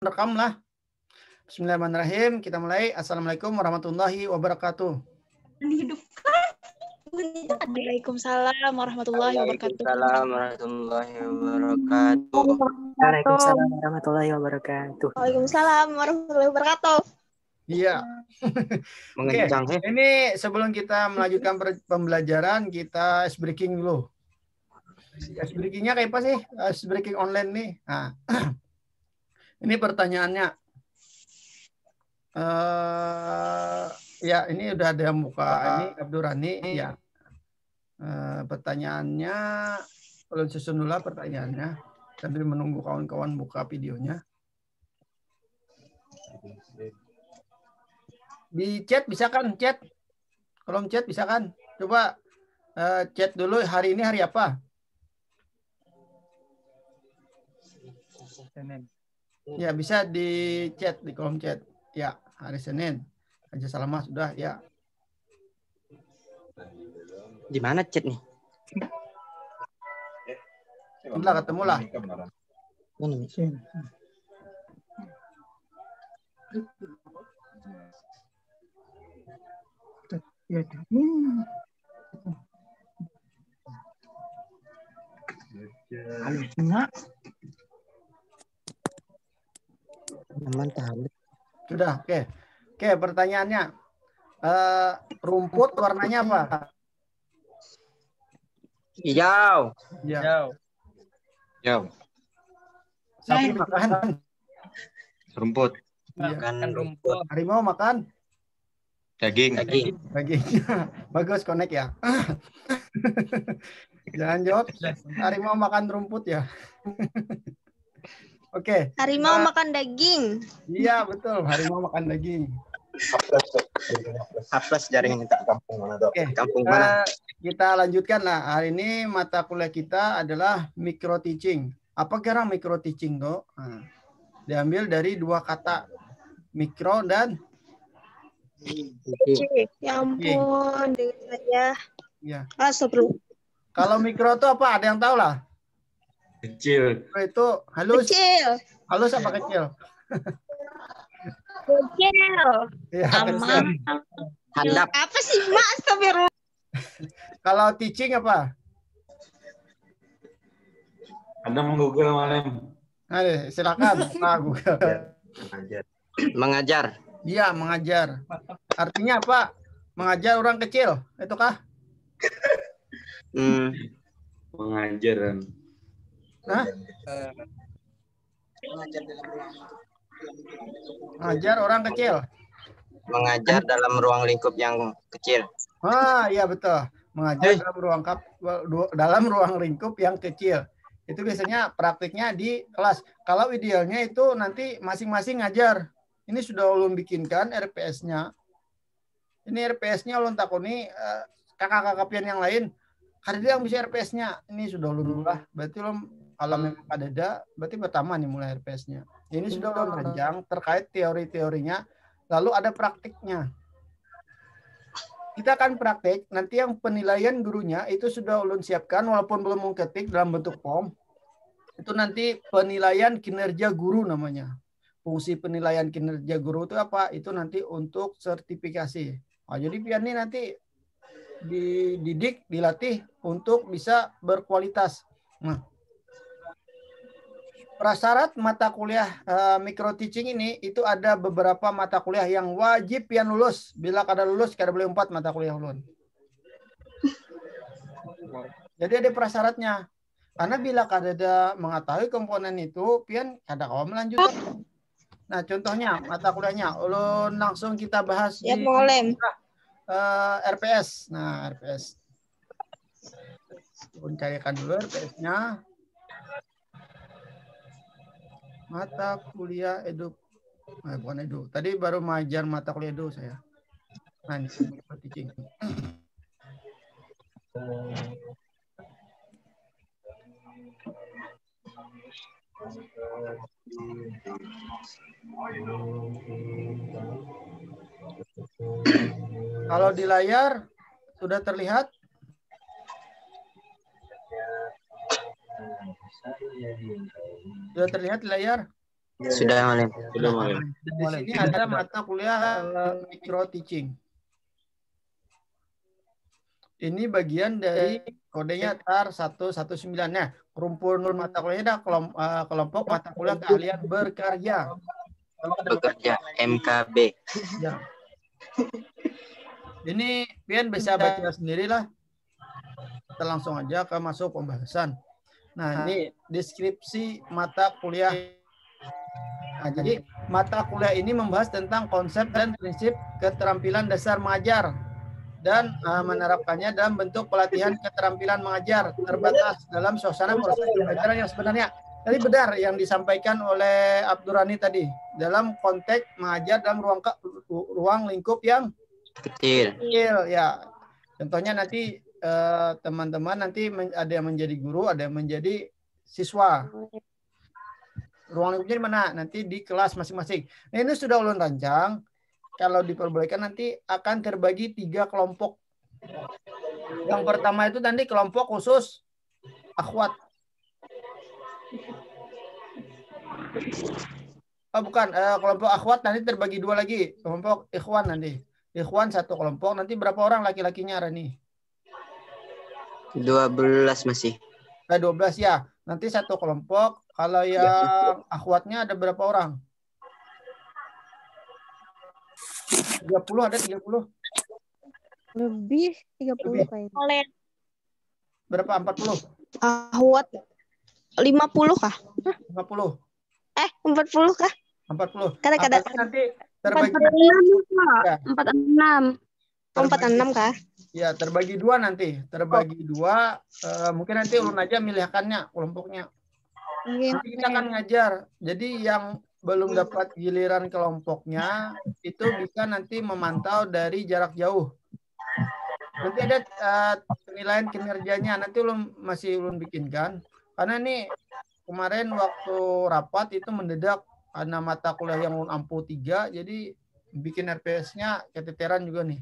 Rekamlah. Bismillahirrahmanirrahim. Kita mulai. Assalamualaikum warahmatullahi wabarakatuh. Waalaikumsalam warahmatullahi wabarakatuh. Waalaikumsalam warahmatullahi wabarakatuh. Waalaikumsalam warahmatullahi wabarakatuh. Waalaikumsalam warahmatullahi wabarakatuh. Iya. Oke. Mengencang ya. Ini sebelum kita melanjutkan pembelajaran, kita ice breaking dulu. Ice breakingnya kayak apa sih? Ice breaking online nih. Nah, ini pertanyaannya. Ya, ini udah ada yang buka. Ini Abdurrani. Ya. Pertanyaannya, belum susun dulu pertanyaannya. Sambil menunggu kawan-kawan buka videonya. Di chat bisa kan? Chat. Kolom chat bisa kan? Coba chat dulu hari ini hari apa? Senin. Ya, bisa di chat di kolom chat. Ya, hari Senin. Aja Salamah sudah ya. Di mana chat nih? Ketemu lah. Mana nih? Sudah, oke. Oke, pertanyaannya. Rumput warnanya apa? Hijau. Ya. Hijau. Sapi makan. Rumput. Iya. Makan rumput. Harimau makan. Daging. Daging. Bagus, connect ya. Jangan jawab. Harimau makan rumput ya. Oke. Harimau makan daging. Iya, betul. Harimau makan daging. Hapus jaringan kita. Oke. Kampung mana? Kita lanjutkan lah. Hari ini mata kuliah kita adalah micro teaching. Apa kira micro teaching, Dok? Nah, diambil dari dua kata. Mikro dan Ya ampun, dengan saya. ya. Astagfirullah. Kalau mikro itu apa? Ada yang tahu lah? Kecil. Mikro itu halus. Kecil. Halus apa kecil? Kecil. Ya, Aman. Handap. Apa sih, Mas? Astagfirullah. Kalau teaching apa? Ada menggoogle malam. Ayo, silakan. Pak Google. Mengajar. Iya, mengajar. Artinya apa? Mengajar orang kecil. Itu kah? Mengajar. Hah? Mengajar orang kecil. Mengajar dalam ruang lingkup yang kecil. Ah, iya betul. Mengajar dalam ruang lingkup yang kecil. Itu biasanya praktiknya di kelas. Kalau idealnya itu nanti masing-masing ngajar. Ini sudah ulun bikinkan RPS-nya. Ini RPS-nya ulun takuni kakak-kakak pian yang lain. Ada yang bisa RPS-nya. Ini sudah ulun ulah. Berarti ulun kalau memang ada, berarti pertama nih mulai RPS-nya. Ini sudah ulun renjang terkait teori-teorinya. Lalu ada praktiknya. Kita akan praktik. Nanti yang penilaian gurunya itu sudah ulun siapkan walaupun belum mengketik dalam bentuk form. Itu nanti penilaian kinerja guru namanya. Fungsi penilaian kinerja guru itu apa? Itu nanti untuk sertifikasi. Nah, jadi pian ini nanti dididik, dilatih untuk bisa berkualitas. Nah, prasyarat mata kuliah micro teaching ini itu ada beberapa mata kuliah yang wajib pian lulus. Bila kada lulus, kada boleh 4 mata kuliah ulun. Jadi ada prasyaratnya. Karena bila kada ada mengetahui komponen itu, pian kada kawa melanjutkan. Nah, contohnya mata kuliahnya, ulun langsung kita bahas Ya, di RPS. Nah, RPS. Ulun carikan dulu RPS-nya. Mata kuliah edu. Bukan edu. Tadi baru mengajar mata kuliah edu saya. Nah, ini teaching. Kalau di layar sudah terlihat? Sudah terlihat di layar? Sudah Malim. Sudah Malim. Di sini ada mata kuliah micro teaching. Ini bagian dari kodenya TAR 119. Nah, rumpun mata kuliahnya ada kelompok mata kuliah keahlian berkarya. Bekerja MKB. Ya. Ini Pian bisa baca sendirilah. Kita langsung aja ke masuk pembahasan. Nah, ini deskripsi mata kuliah. Nah, jadi mata kuliah ini membahas tentang konsep dan prinsip keterampilan dasar mengajar dan menerapkannya dalam bentuk pelatihan keterampilan mengajar terbatas dalam suasana proses pembelajaran yang sebenarnya. Tadi benar yang disampaikan oleh Abdurrani tadi dalam konteks mengajar dalam ruang lingkup yang Kecil. ya. Contohnya nanti teman-teman nanti ada yang menjadi guru, ada yang menjadi siswa. Ruang lingkupnya di mana? Nanti di kelas masing-masing. Nah, ini sudah ulun rancang. Kalau diperbolehkan nanti akan terbagi 3 kelompok. Yang pertama itu nanti kelompok khusus akhwat. Oh, bukan, kelompok akhwat nanti terbagi 2 lagi. Kelompok ikhwan nanti. Ikhwan 1 kelompok. Nanti berapa orang laki-lakinya, Rani? 12 masih. 12 ya. Nanti 1 kelompok. Kalau yang akhwatnya ada berapa orang? 30 ada 30? Lebih 30 kayaknya. Berapa? 40? Ahwat 50 kah? 50? 40 kah? 40. Kadang-kadang Nanti terbagi 46. 46 kah? ya, terbagi 2 nanti. Terbagi 2 mungkin nanti ulun aja milihkannya kelompoknya. Nanti kita akan ngajar. Jadi yang belum dapat giliran kelompoknya itu bisa nanti memantau dari jarak jauh. Nanti ada penilaian kinerjanya. Nanti masih ulun bikinkan. Karena ini kemarin waktu rapat itu mendadak karena mata kuliah yang ulun ampuh 3, jadi bikin RPS-nya keteteran juga nih.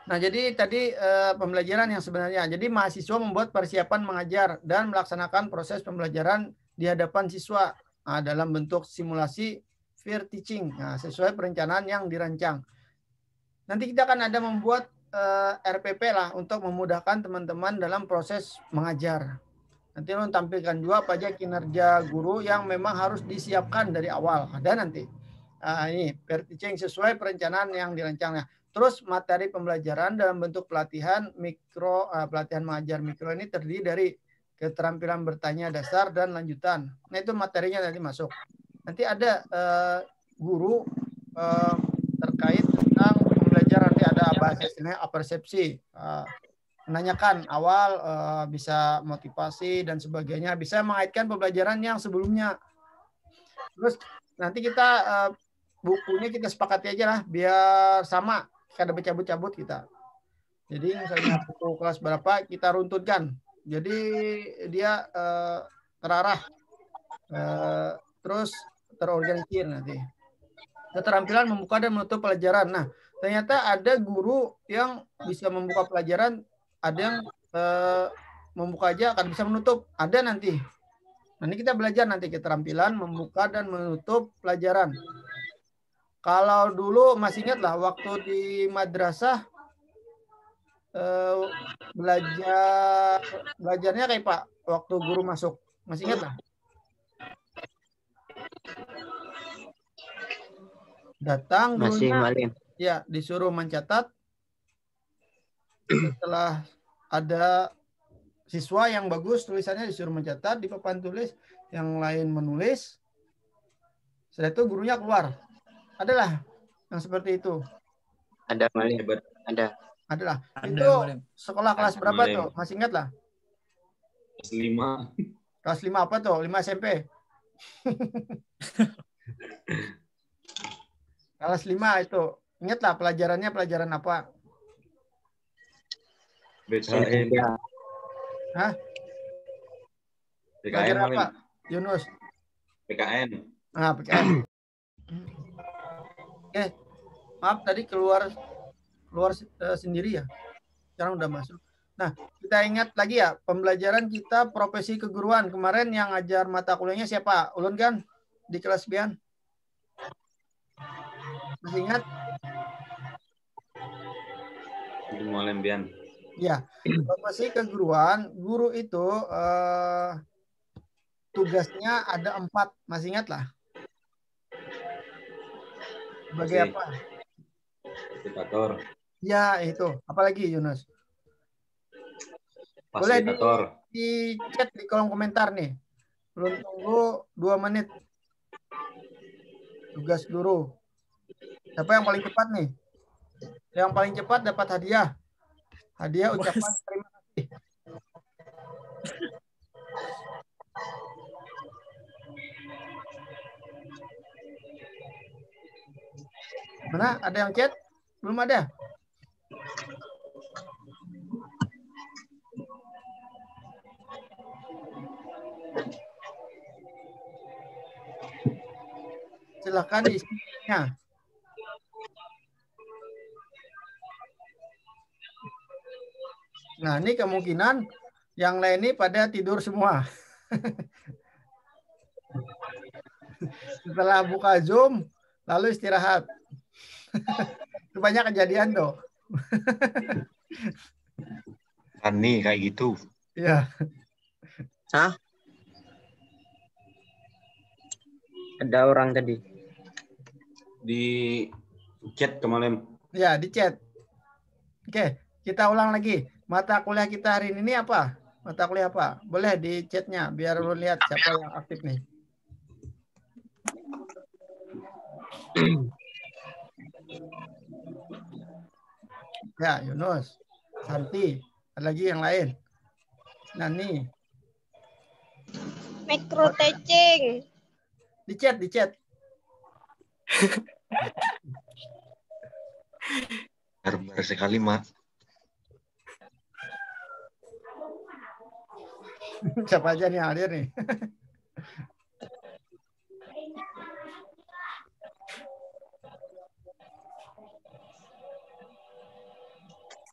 Nah, jadi tadi pembelajaran yang sebenarnya. Jadi mahasiswa membuat persiapan mengajar dan melaksanakan proses pembelajaran di hadapan siswa dalam bentuk simulasi peer teaching. Nah, sesuai perencanaan yang dirancang. Nanti kita akan ada membuat RPP lah untuk memudahkan teman-teman dalam proses mengajar. Nanti lo tampilkan juga apa aja kinerja guru yang memang harus disiapkan dari awal. Ada nanti. Ini peer teaching sesuai perencanaan yang dirancangnya. Terus materi pembelajaran dalam bentuk pelatihan pelatihan mengajar mikro ini terdiri dari keterampilan bertanya dasar dan lanjutan. Nah, itu materinya nanti masuk. Nanti ada guru terkait tentang pembelajaran. Nanti ada bahasa istilahnya persepsi. Menanyakan awal, bisa motivasi dan sebagainya. Bisa mengaitkan pembelajaran yang sebelumnya. Terus nanti kita bukunya kita sepakati aja lah biar sama. Kada bercabut-cabut kita. Jadi misalnya buku kelas berapa kita runtunkan. Jadi dia terarah, terus terorganisir nanti. Keterampilan membuka dan menutup pelajaran. Nah, ternyata ada guru yang bisa membuka pelajaran, ada yang membuka aja akan bisa menutup. Ada nanti. Nanti kita belajar nanti keterampilan membuka dan menutup pelajaran. Kalau dulu masih ingat lah waktu di madrasah belajarnya kayak Pak waktu guru masuk. Masih ingat lah? Datang Masih gurunya, Malim. ya disuruh mencatat. Setelah ada siswa yang bagus tulisannya disuruh mencatat di papan tulis, yang lain menulis. Setelah itu gurunya keluar. Adalah yang seperti itu. Ada Malim. Ada. Adalah. Ada, Itu Malim. sekolah kelas berapa Malim. tuh? Masih ingat lah? Kelas 5. Kelas 5 apa tuh? 5 SMP. Kelas 5 itu. Ingat lah pelajarannya pelajaran apa? BKN. Hah? BKN Pelajaran Malim. apa? Yunus. BKN. Nah, PKN. Maaf tadi keluar sendiri ya. Sekarang udah masuk. Nah, kita ingat lagi ya, pembelajaran kita profesi keguruan. Kemarin yang ngajar mata kuliahnya siapa? Ulun kan? di kelas Bian? Masih ingat? Di Mualim Bian. Ya, profesi keguruan, guru itu tugasnya ada 4, masih ingat lah? Sebagai Masih. apa? Fasilitator. Ya, itu. Apalagi Yunus? Boleh Fasilitator. di chat di kolom komentar nih. Belum tunggu 2 menit. Tugas guru. Siapa yang paling cepat nih? Yang paling cepat dapat hadiah. Hadiah ucapan terima kasih. Mana? Ada yang chat? Belum ada? Silahkan diisinya. Nah, ini kemungkinan yang lain ini pada tidur semua. Setelah buka Zoom, lalu istirahat. Itu banyak kejadian tuh. Ani kayak gitu. Ya. Hah? Ada orang tadi. Di chat kemarin. Ya, di chat. Oke, kita ulang lagi. Mata kuliah kita hari ini apa? Mata kuliah apa? Boleh di chatnya biar lu lihat siapa yang aktif nih. Ya, Yunus, Santi, ada lagi yang lain. Nani. Micro teaching. Di chat, di chat. Barbar sekali, Mak. Siapa aja nih yang hadir nih?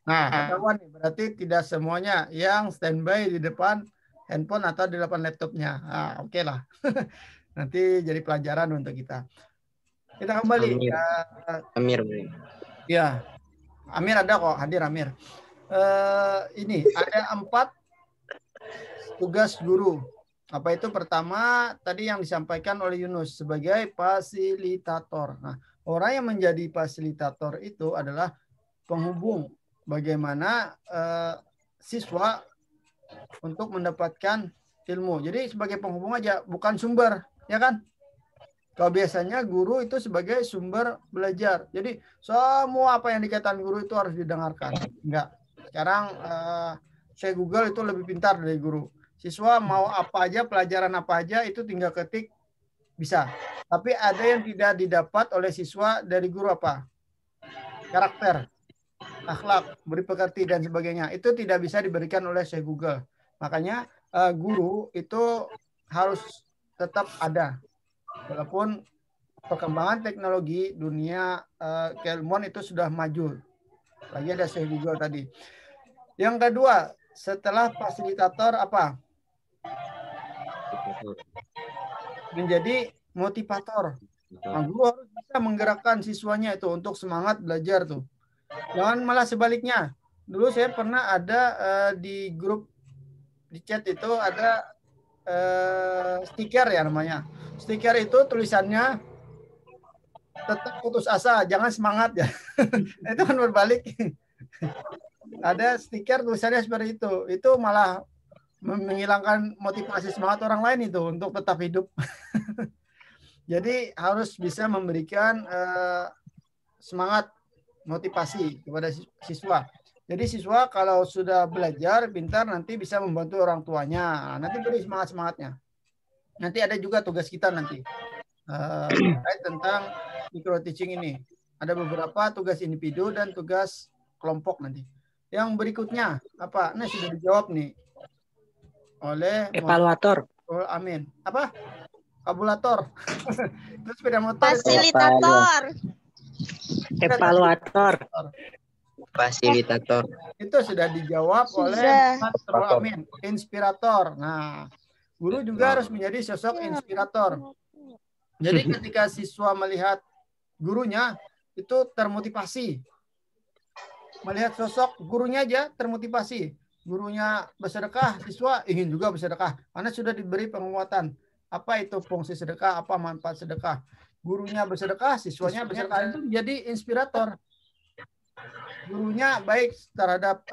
Nah, ketahuan nih, berarti tidak semuanya yang standby di depan handphone atau di depan laptopnya. Nah, oke lah. Nanti jadi pelajaran untuk kita. Kita kembali. Amir. Ya, Amir ada kok, hadir Amir. Ini ada 4 tugas guru. Apa itu? Pertama, tadi yang disampaikan oleh Yunus sebagai fasilitator. Nah, orang yang menjadi fasilitator itu adalah penghubung bagaimana siswa untuk mendapatkan ilmu. Jadi sebagai penghubung aja, bukan sumber, ya kan? Kalau biasanya guru itu sebagai sumber belajar. Jadi semua apa yang dikatakan guru itu harus didengarkan. Enggak. Sekarang saya Google itu lebih pintar dari guru. Siswa mau apa aja, pelajaran apa aja itu tinggal ketik bisa. Tapi ada yang tidak didapat oleh siswa dari guru apa? Karakter, akhlak, beri pekerti dan sebagainya. Itu tidak bisa diberikan oleh saya Google. Makanya guru itu harus tetap ada. Walaupun perkembangan teknologi dunia keilmuan itu sudah maju. Lagi ada saya Google tadi. Yang kedua, setelah fasilitator apa? Menjadi motivator. Nah, guru harus bisa menggerakkan siswanya itu untuk semangat belajar tuh. Jangan malah sebaliknya. Dulu saya pernah ada di grup di chat itu ada stiker ya namanya. Stiker itu tulisannya tetap putus asa, jangan semangat ya. Itu kan berbalik. Ada stiker tulisannya seperti itu. Itu malah menghilangkan motivasi semangat orang lain itu untuk tetap hidup. Jadi harus bisa memberikan semangat motivasi kepada siswa. Jadi siswa kalau sudah belajar pintar nanti bisa membantu orang tuanya. Nanti beri semangat-semangatnya. Nanti ada juga tugas kita nanti terkait tentang micro teaching ini. Ada beberapa tugas individu dan tugas kelompok nanti. Yang berikutnya apa? Nah sudah dijawab nih oleh Evaluator. Amin. Apa? Kabulator. Itu sepeda motor. Fasilitator. Evaluator. Fasilitator. Itu sudah dijawab oleh Mas Amin. Inspirator. Nah, guru juga harus menjadi sosok inspirator. Jadi ketika siswa melihat gurunya itu termotivasi. Melihat sosok gurunya aja termotivasi. Gurunya bersedekah, siswa ingin juga bersedekah. Karena sudah diberi penguatan. Apa itu fungsi sedekah, apa manfaat sedekah. Gurunya bersedekah, siswanya bersedekah. Itu menjadi inspirator. Gurunya baik terhadap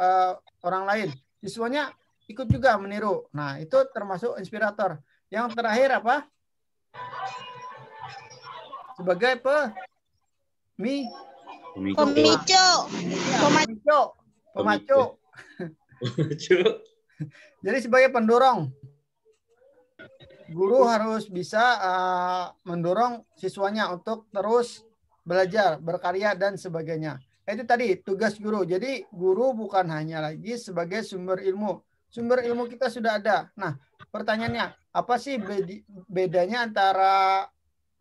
orang lain. Siswanya ikut juga meniru. Nah, itu termasuk inspirator. Yang terakhir apa? Sebagai pemacu. Jadi sebagai pendorong. Guru harus bisa mendorong siswanya untuk terus belajar, berkarya, dan sebagainya. Itu tadi tugas guru. Jadi guru bukan hanya lagi sebagai sumber ilmu. Sumber ilmu kita sudah ada. Nah, pertanyaannya, apa sih bedanya antara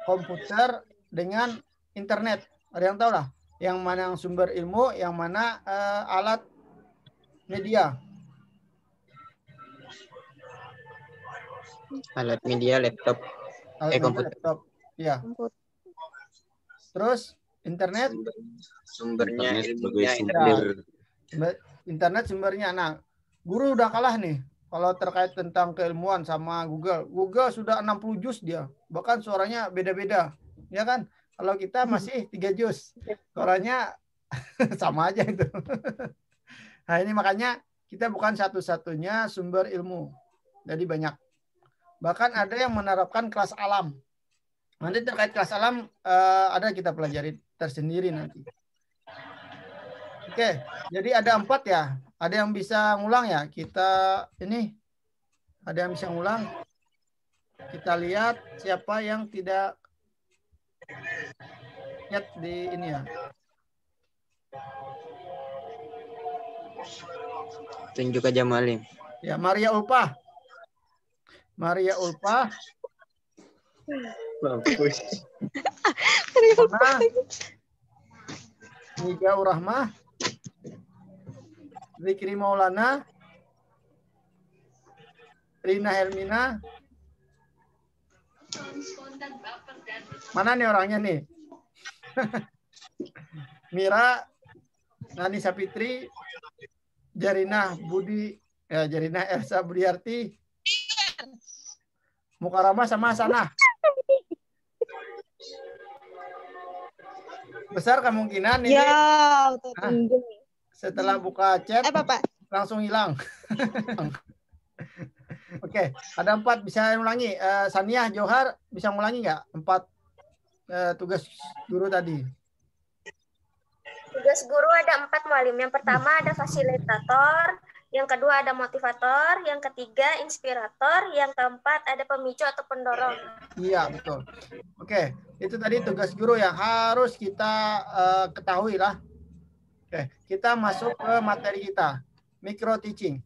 komputer dengan internet? Ada yang tahu lah? Yang mana yang sumber ilmu, yang mana alat media? Alat media laptop. Komputer. Laptop. Ya. Terus internet? Sumbernya sebagai sumber. Internet sumbernya. Nah, guru udah kalah nih kalau terkait tentang keilmuan sama Google. Google sudah 60 juz dia. Bahkan suaranya beda-beda. Ya kan? Kalau kita masih 3 juz. Suaranya sama aja itu. Nah, ini makanya kita bukan satu-satunya sumber ilmu. Jadi banyak. Bahkan ada yang menerapkan kelas alam. Nanti terkait kelas alam ada kita pelajari tersendiri nanti. Oke, jadi ada 4 ya. Ada yang bisa ngulang ya? Kita ini ada yang bisa ngulang. Kita lihat siapa yang tidak lihat di ini ya. Tunjuk aja Malim. Ya, Maria Ulpah. Maria Ulpah. Bagus. Niga Urahmah. Zikri Maulana. Rina Hermina. Mana nih orangnya nih? Mira, Nani Sapitri, Jarina Budi, ya Jarina Elsa Budiarti, Mukarama sama Hasanah. Besar kemungkinan ini setelah buka chat langsung hilang. Oke, ada 4 bisa ulangi. Sania Johar bisa ngulangi nggak 4 tugas guru tadi? Tugas guru ada 4, Mualim. Yang pertama ada fasilitator, yang kedua ada motivator, yang ketiga inspirator, yang keempat ada pemicu atau pendorong. Iya, betul. Oke, itu tadi tugas guru yang harus kita ketahui lah. Oke, kita masuk ke materi kita, micro teaching.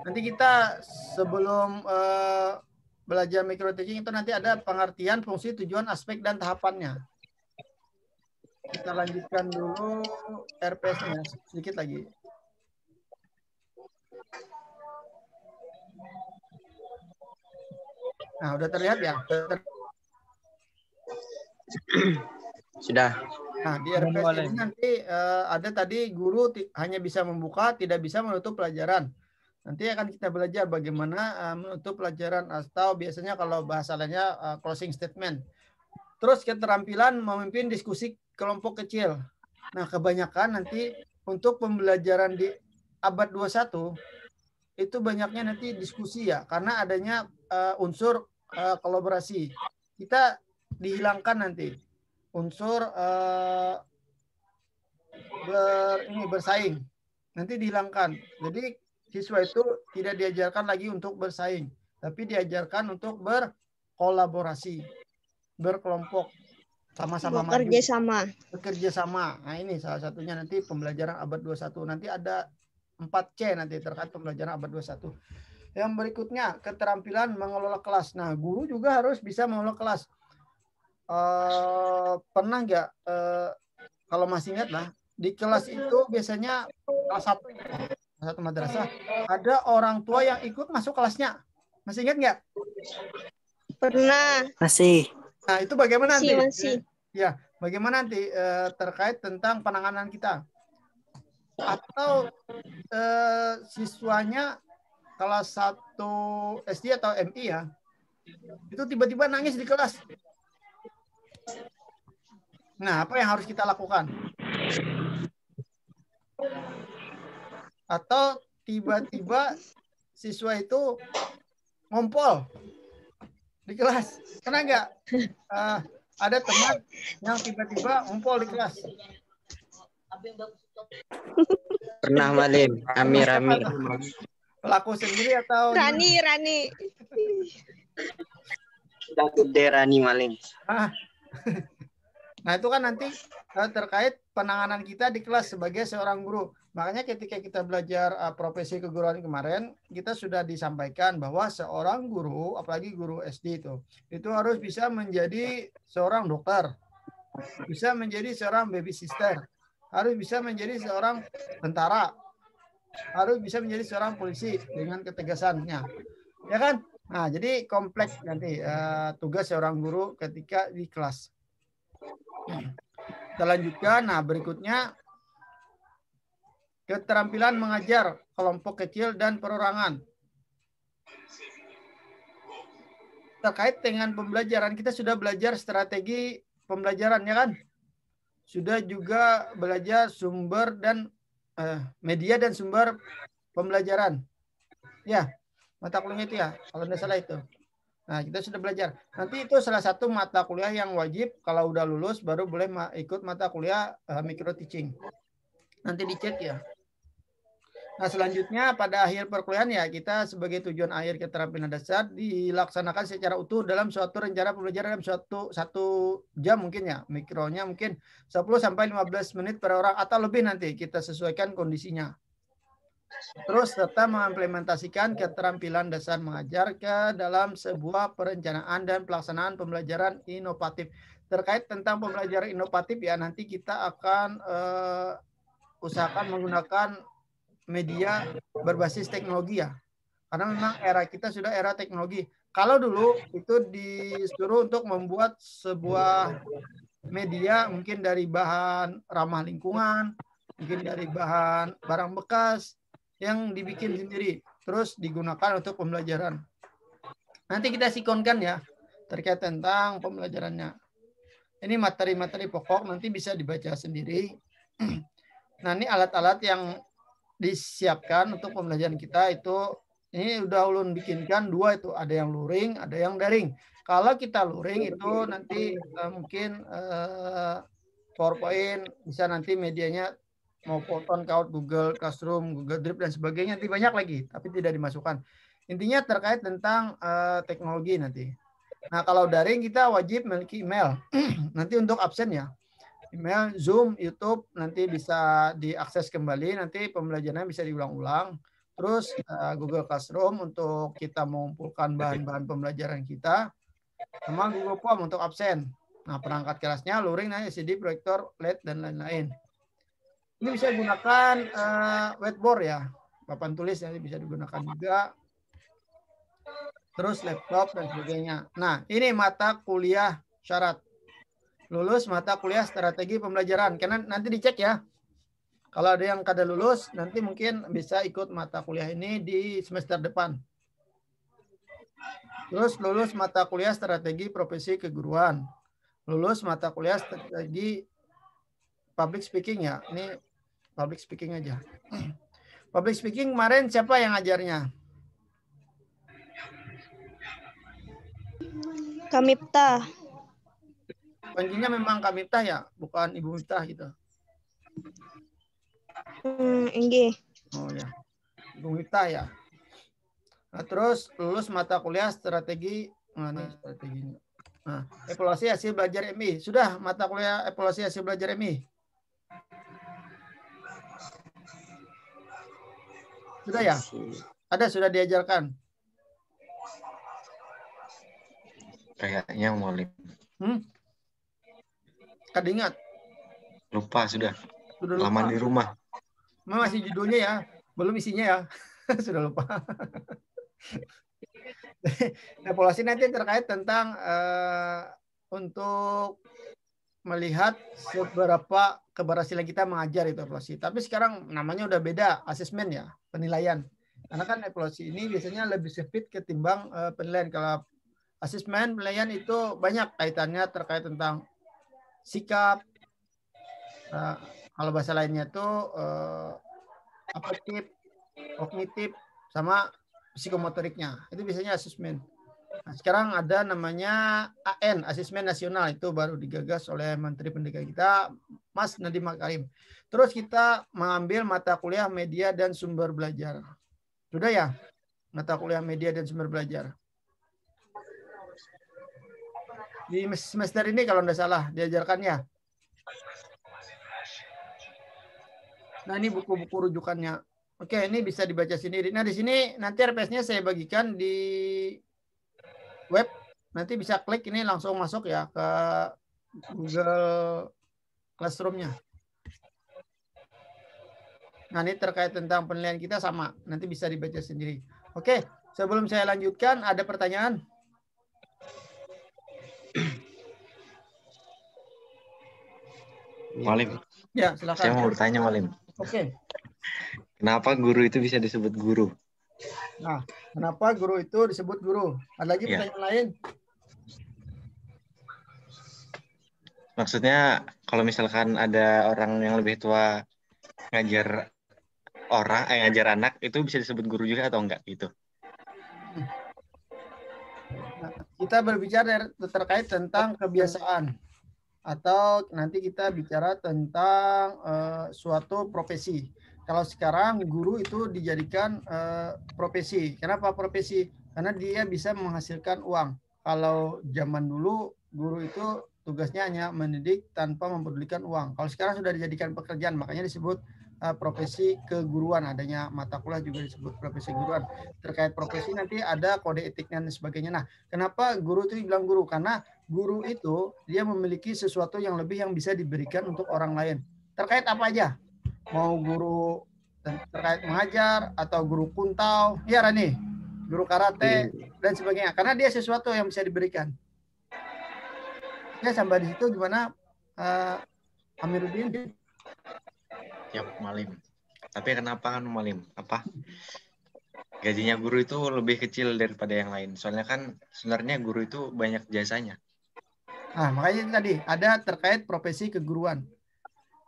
Nanti kita sebelum belajar micro teaching itu nanti ada pengertian fungsi, tujuan, aspek, dan tahapannya. Kita lanjutkan dulu RPS-nya sedikit lagi. Nah, udah terlihat ya? Sudah. Nah, di RPS ini nanti ada tadi guru hanya bisa membuka, tidak bisa menutup pelajaran. Nanti akan kita belajar bagaimana menutup pelajaran atau biasanya kalau bahasa lainnya closing statement. Terus keterampilan memimpin diskusi kelompok kecil. Nah, kebanyakan nanti untuk pembelajaran di abad 21 itu banyaknya nanti diskusi ya, karena adanya unsur kolaborasi. Kita dihilangkan nanti unsur bersaing. Nanti dihilangkan. Jadi siswa itu tidak diajarkan lagi untuk bersaing, tapi diajarkan untuk berkolaborasi, berkelompok, sama-sama bekerja sama. Nah, ini salah satunya nanti pembelajaran abad 21. Nanti ada 4C nanti terkait pembelajaran abad 21. Yang berikutnya, keterampilan mengelola kelas. Nah, guru juga harus bisa mengelola kelas. Pernah nggak, kalau masih ingat lah, di kelas itu biasanya kelas 1 madrasah, ada orang tua yang ikut masuk kelasnya. Masih ingat nggak? Pernah. Masih. Nah, itu bagaimana nanti? Masih. Ya, bagaimana nanti terkait tentang penanganan kita? Atau siswanya kelas 1 SD atau MI ya, itu tiba-tiba nangis di kelas. Nah, apa yang harus kita lakukan? Atau tiba-tiba siswa itu ngompol di kelas. Pernah nggak ada teman yang tiba-tiba ngompol di kelas? Pernah Malim, Rami. Pelaku sendiri atau Rani. Sudah gede Rani Malim. Nah, itu kan nanti terkait penanganan kita di kelas sebagai seorang guru. Makanya ketika kita belajar profesi keguruan kemarin, kita sudah disampaikan bahwa seorang guru, apalagi guru SD itu harus bisa menjadi seorang dokter, bisa menjadi seorang baby sister, harus bisa menjadi seorang tentara, harus bisa menjadi seorang polisi dengan ketegasannya. Ya kan? Nah, jadi kompleks nanti tugas seorang guru ketika di kelas. Kita lanjutkan. Nah, berikutnya keterampilan mengajar kelompok kecil dan perorangan. Terkait dengan pembelajaran, kita sudah belajar strategi pembelajaran, ya kan? Sudah juga belajar sumber dan media dan sumber pembelajaran. Ya, mata kuliah itu ya, kalau tidak salah itu. Nah, kita sudah belajar. Nanti itu salah satu mata kuliah yang wajib kalau udah lulus baru boleh ikut mata kuliah micro teaching. Nanti dicek ya. Nah, selanjutnya pada akhir perkuliahan ya kita sebagai tujuan akhir keterampilan dasar dilaksanakan secara utuh dalam suatu rencana pembelajaran dalam satu jam mungkin ya. Mikronya mungkin 10 sampai 15 menit per orang atau lebih nanti kita sesuaikan kondisinya. Terus serta mengimplementasikan keterampilan dasar mengajar ke dalam sebuah perencanaan dan pelaksanaan pembelajaran inovatif. Terkait tentang pembelajaran inovatif ya nanti kita akan usahakan menggunakan media berbasis teknologi ya. Karena memang era kita sudah era teknologi. Kalau dulu itu disuruh untuk membuat sebuah media mungkin dari bahan ramah lingkungan, mungkin dari bahan barang bekas yang dibikin sendiri, terus digunakan untuk pembelajaran. Nanti kita sinkronkan ya terkait tentang pembelajarannya. Ini materi-materi pokok nanti bisa dibaca sendiri. Nah, ini alat-alat yang disiapkan untuk pembelajaran kita itu ini udah ulun bikinkan dua itu, ada yang luring, ada yang daring. Kalau kita luring itu nanti mungkin PowerPoint bisa nanti medianya mau Photon, Kaut, Google Classroom, Google Drive dan sebagainya, nanti banyak lagi, tapi tidak dimasukkan. Intinya terkait tentang teknologi nanti. Nah, kalau daring kita wajib memiliki email. Nanti untuk absen ya. Email, Zoom, YouTube nanti bisa diakses kembali, nanti pembelajarannya bisa diulang-ulang. Terus Google Classroom untuk kita mengumpulkan bahan-bahan pembelajaran kita, sama Google Form untuk absen. Nah, perangkat kelasnya luring, LCD, proyektor, LED, dan lain-lain. Ini bisa digunakan whiteboard ya, papan tulis nanti bisa digunakan juga. Terus laptop dan sebagainya. Nah, ini mata kuliah syarat. Lulus mata kuliah strategi pembelajaran. Karena nanti dicek ya. Kalau ada yang kada lulus, nanti mungkin bisa ikut mata kuliah ini di semester depan. Terus lulus mata kuliah strategi profesi keguruan. Lulus mata kuliah strategi public speaking ya. Ini public speaking aja. Public speaking kemarin siapa yang ngajarnya? Kak Miftah. Kuncinya memang Kak Miftah ya, bukan Ibu Miftah gitu. Enggih. Oh ya, Ibu Miftah ya. Nah, terus lulus mata kuliah strategi, ini strateginya. Nah, evaluasi hasil belajar MI. Sudah mata kuliah evaluasi hasil belajar MI? Sudah ya? Ada, sudah diajarkan? Kayaknya mau Kada ingat? lupa sudah. Sudah Lama lupa. di rumah. Masih judulnya ya, belum isinya ya. Sudah lupa. Evaluasi nanti terkait tentang untuk melihat seberapa keberhasilan kita mengajar itu evaluasi. Tapi sekarang namanya udah beda, asesmen ya, penilaian. Karena kan evaluasi ini biasanya lebih sempit ketimbang penilaian. Kalau asesmen, penilaian itu banyak kaitannya terkait tentang sikap. Kalau bahasa lainnya itu afektif, kognitif, sama psikomotoriknya. Itu biasanya asesmen. Nah, sekarang ada namanya AN, Asesmen Nasional. Itu baru digagas oleh Menteri Pendidikan kita, Mas Nadiem Makarim. Terus kita mengambil mata kuliah media dan sumber belajar. Sudah ya? Mata kuliah media dan sumber belajar. Di semester ini kalau tidak salah diajarkannya. Nah, ini buku-buku rujukannya. Oke, ini bisa dibaca sendiri. Nah, di sini nanti RPS-nya saya bagikan di web. Nanti bisa klik ini langsung masuk ya ke Google Classroom-nya. Nah, ini terkait tentang penilaian kita sama. Nanti bisa dibaca sendiri. Oke, sebelum saya lanjutkan, ada pertanyaan? Malim. Ya, silakan. Saya mau bertanya, Malim. Oke. Kenapa guru itu bisa disebut guru? Nah, kenapa guru itu disebut guru? Ada lagi pertanyaan lain? Maksudnya kalau misalkan ada orang yang lebih tua ngajar ngajar anak, itu bisa disebut guru juga atau enggak gitu? Nah, kita berbicara terkait tentang kebiasaan. Atau nanti kita bicara tentang suatu profesi. Kalau sekarang guru itu dijadikan profesi. Kenapa profesi? Karena dia bisa menghasilkan uang. Kalau zaman dulu guru itu tugasnya hanya mendidik tanpa mempedulikan uang. Kalau sekarang sudah dijadikan pekerjaan, makanya disebut profesi keguruan. Adanya mata kuliah juga disebut profesi guruan. Terkait profesi nanti ada kode etik dan sebagainya. Nah, kenapa guru itu dibilang guru? Karena guru itu dia memiliki sesuatu yang lebih yang bisa diberikan untuk orang lain. Terkait apa aja? Mau guru terkait mengajar atau guru kuntau, ya Rani, guru karate dan sebagainya. Karena dia sesuatu yang bisa diberikan. Ya, sampai di situ gimana, Amiruddin? Ya, Malim. Tapi kenapa kan Malim? Apa? Gajinya guru itu lebih kecil daripada yang lain. Soalnya kan sebenarnya guru itu banyak jasanya. Nah, makanya tadi ada terkait profesi keguruan.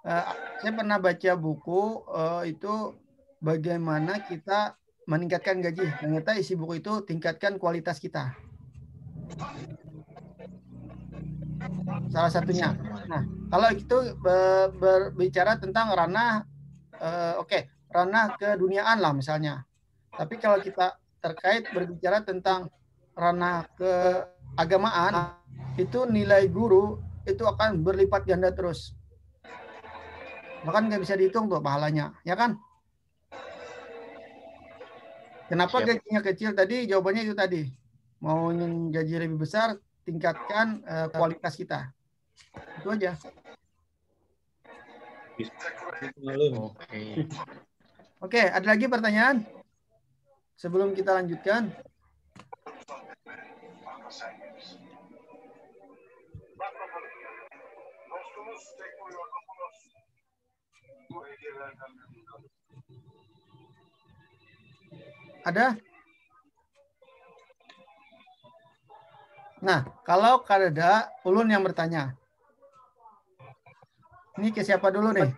Saya pernah baca buku itu bagaimana kita meningkatkan gaji. Ternyata isi buku itu tingkatkan kualitas kita. Salah satunya. Nah, kalau itu berbicara tentang ranah, ranah keduniaan lah misalnya. Tapi kalau kita terkait berbicara tentang ranah keagamaan, itu nilai guru itu akan berlipat ganda terus. Bahkan nggak bisa dihitung tuh pahalanya, ya kan? Kenapa gajinya kecil tadi? Jawabannya itu tadi. Mau ingin gaji lebih besar, tingkatkan kualitas kita. Itu aja. Oke, ada lagi pertanyaan? Sebelum kita lanjutkan. Ada? Nah, kalau ada ulun yang bertanya. Ini ke siapa dulu nih?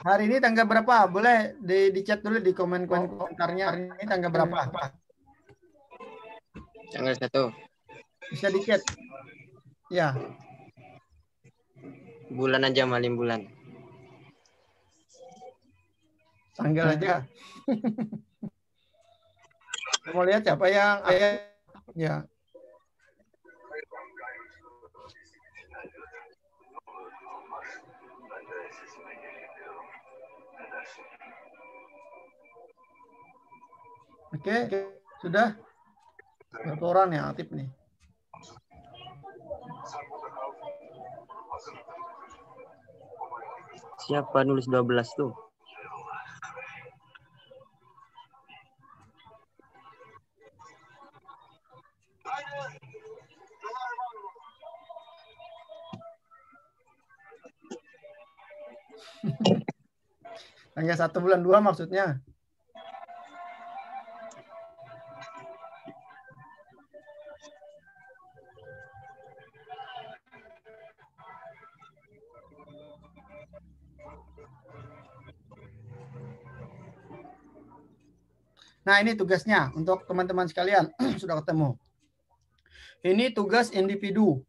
Hari ini tanggal berapa? Boleh di chat dulu di komentarnya. Hari ini tanggal berapa? Tanggal 1. Bisa di chat. Ya. Bulan aja, Malim, bulan. Tanggal aja. Mau lihat siapa yang ya. Oke, sudah. Berapa orang yang aktif nih? Siapa nulis 12 tuh? Hanya 1 bulan 2 maksudnya. Nah, ini tugasnya untuk teman-teman sekalian. Sudah ketemu. Ini tugas individu.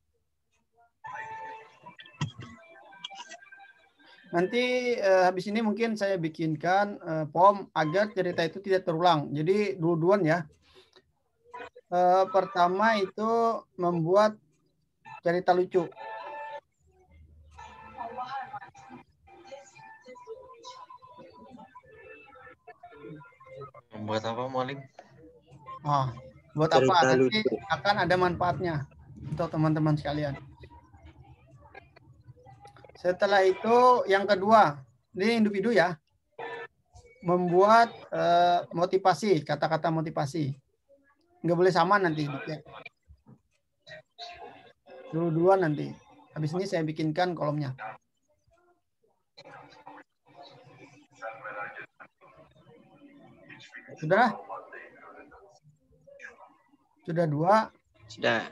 Nanti habis ini mungkin saya bikinkan form agar cerita itu tidak terulang. Jadi duluan ya. Pertama itu membuat cerita lucu. Membuat apa, Mualim? Oh, buat Cerita apa? Nanti lucu. akan ada manfaatnya untuk teman-teman sekalian. Setelah itu yang kedua, ini individu ya, membuat motivasi, kata-kata motivasi. Nggak boleh sama nanti. Duluan nanti. Habis ini saya bikinkan kolomnya. Sudah? Sudah 2. Sudah.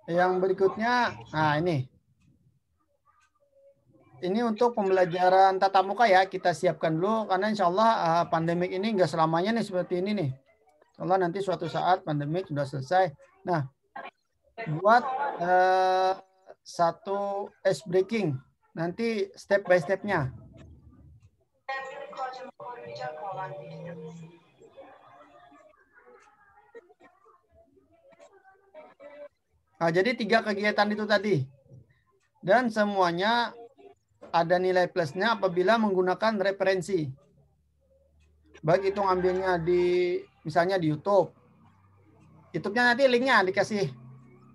Yang berikutnya, nah ini. Ini untuk pembelajaran tatap muka ya, kita siapkan dulu karena insya Allah pandemik ini nggak selamanya nih seperti ini nih. Insya Allah nanti suatu saat pandemik sudah selesai. Nah, buat satu ice breaking, nanti step by stepnya. Nah, jadi 3 kegiatan itu tadi. Dan semuanya ada nilai plusnya apabila menggunakan referensi. Baik itu ngambilnya di misalnya di YouTube. YouTube-nya nanti linknya dikasih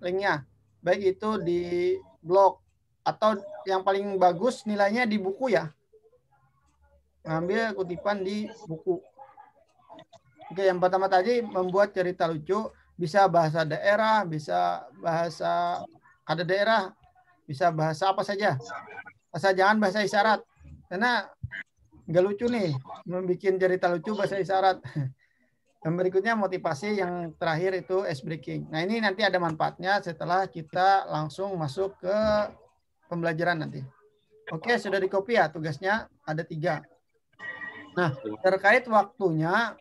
linknya. Baik itu di blog atau yang paling bagus nilainya di buku ya. Ngambil kutipan di buku. Oke, yang pertama tadi membuat cerita lucu, bisa bahasa daerah, bisa bahasa ada daerah, bisa bahasa apa saja. Asal jangan bahasa isyarat. Karena nggak lucu nih membuat cerita lucu bahasa isyarat. Dan berikutnya motivasi, yang terakhir itu ice breaking. Nah, ini nanti ada manfaatnya setelah kita langsung masuk ke pembelajaran nanti. Oke, sudah di copy ya tugasnya, ada 3. Nah, terkait waktunya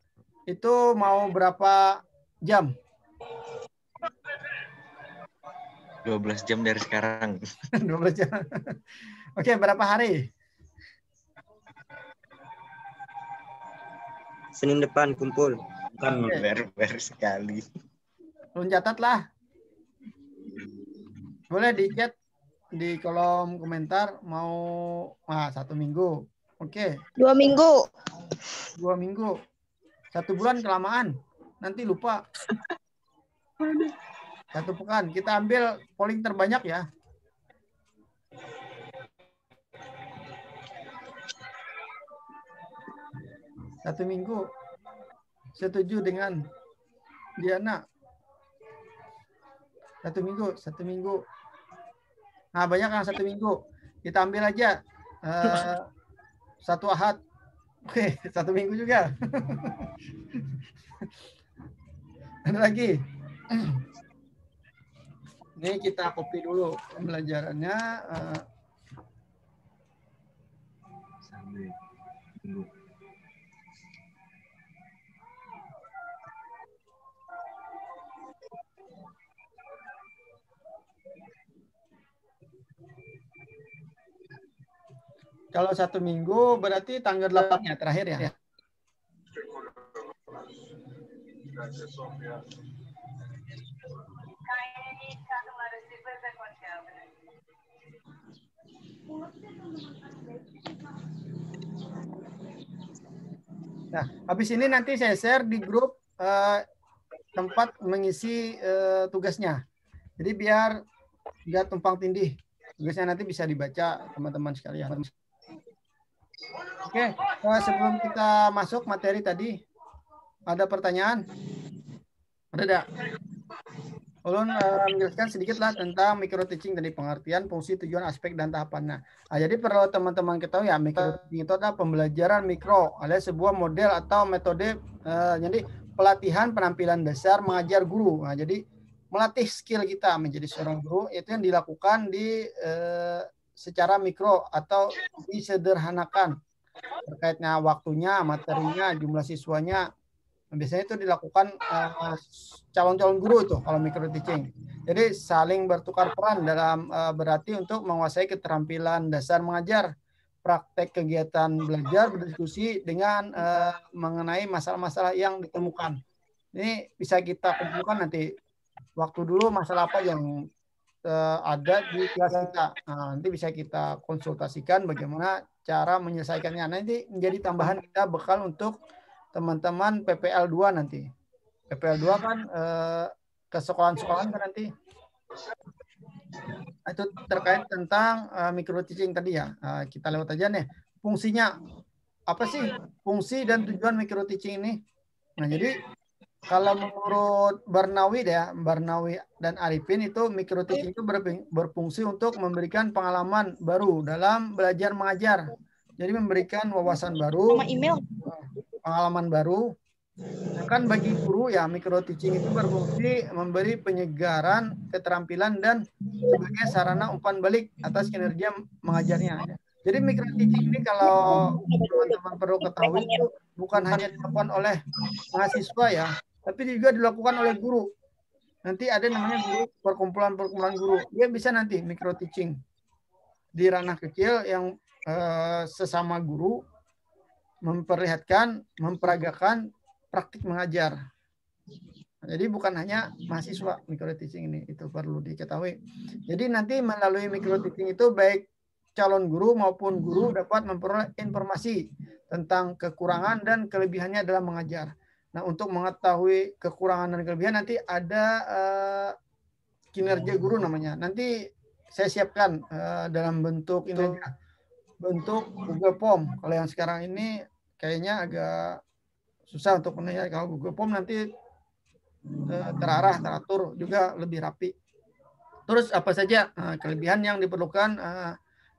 itu mau berapa jam? 12 jam dari sekarang. 12 jam. Oke, berapa hari? Senin depan kumpul. Kan Ber sekali. Belum catat lah. Boleh di chat di kolom komentar mau 1 minggu. Oke. 2 minggu. 2 minggu. 1 bulan kelamaan. Nanti lupa. 1 pekan. Kita ambil polling terbanyak ya. Satu minggu. Setuju dengan Diana. 1 minggu. 1 minggu. Nah, banyak yang 1 minggu. Kita ambil aja 1 Ahad. Oke, 1 minggu juga. Ada lagi. Ini kita copy dulu pembelajarannya. Kalau 1 minggu berarti tanggal 8-nya terakhir ya. Nah, habis ini nanti saya share di grup tempat mengisi tugasnya. Jadi biar nggak tumpang tindih. Tugasnya nanti bisa dibaca teman-teman sekalian. Oke, sebelum kita masuk materi tadi, ada pertanyaan? Ada tidak? Ulun menjelaskan sedikit lah tentang micro teaching dari pengertian, fungsi, tujuan, aspek, dan tahapannya. Nah, jadi perlu teman-teman ketahui ya, micro teaching itu adalah pembelajaran mikro, alias sebuah model atau metode. Jadi pelatihan penampilan dasar mengajar guru. Nah, jadi melatih skill kita menjadi seorang guru itu yang dilakukan di secara mikro atau disederhanakan terkaitnya waktunya, materinya, jumlah siswanya. Biasanya itu dilakukan calon-calon guru itu kalau micro teaching. Jadi saling bertukar peran dalam berarti untuk menguasai keterampilan dasar mengajar, praktek kegiatan belajar, berdiskusi dengan mengenai masalah-masalah yang ditemukan. Ini bisa kita kumpulkan nanti waktu dulu masalah apa yang ada di kelas kita. Nah, nanti bisa kita konsultasikan bagaimana cara menyelesaikannya. Nanti menjadi tambahan kita bekal untuk teman-teman PPL 2 nanti. PPL 2 kan ke sekolah-sekolahan kan nanti. Itu terkait tentang micro teaching tadi ya. Kita lewat aja nih. Fungsinya apa sih? Fungsi dan tujuan micro teaching ini. Nah, jadi kalau menurut Barnawi dan Arifin itu micro teaching itu berfungsi untuk memberikan pengalaman baru dalam belajar mengajar. Jadi memberikan wawasan baru, pengalaman baru. Kan bagi guru ya micro teaching itu berfungsi memberi penyegaran keterampilan dan sebagai sarana umpan balik atas kinerja mengajarnya. Jadi micro teaching ini kalau teman-teman perlu ketahui itu bukan hanya dilakukan oleh mahasiswa ya, tapi juga dilakukan oleh guru. Nanti ada namanya guru, perkumpulan guru. Dia bisa nanti micro teaching di ranah kecil yang sesama guru memperagakan praktik mengajar. Jadi bukan hanya mahasiswa micro teaching ini, itu perlu diketahui. Jadi nanti melalui micro teaching itu baik calon guru maupun guru dapat memperoleh informasi tentang kekurangan dan kelebihannya dalam mengajar. Nah, untuk mengetahui kekurangan dan kelebihan nanti ada kinerja guru namanya. Nanti saya siapkan dalam bentuk Google Form. Kalau yang sekarang ini kayaknya agak susah untuk menilai. Kalau Google Form nanti terarah, teratur, juga lebih rapi. Terus apa saja kelebihan yang diperlukan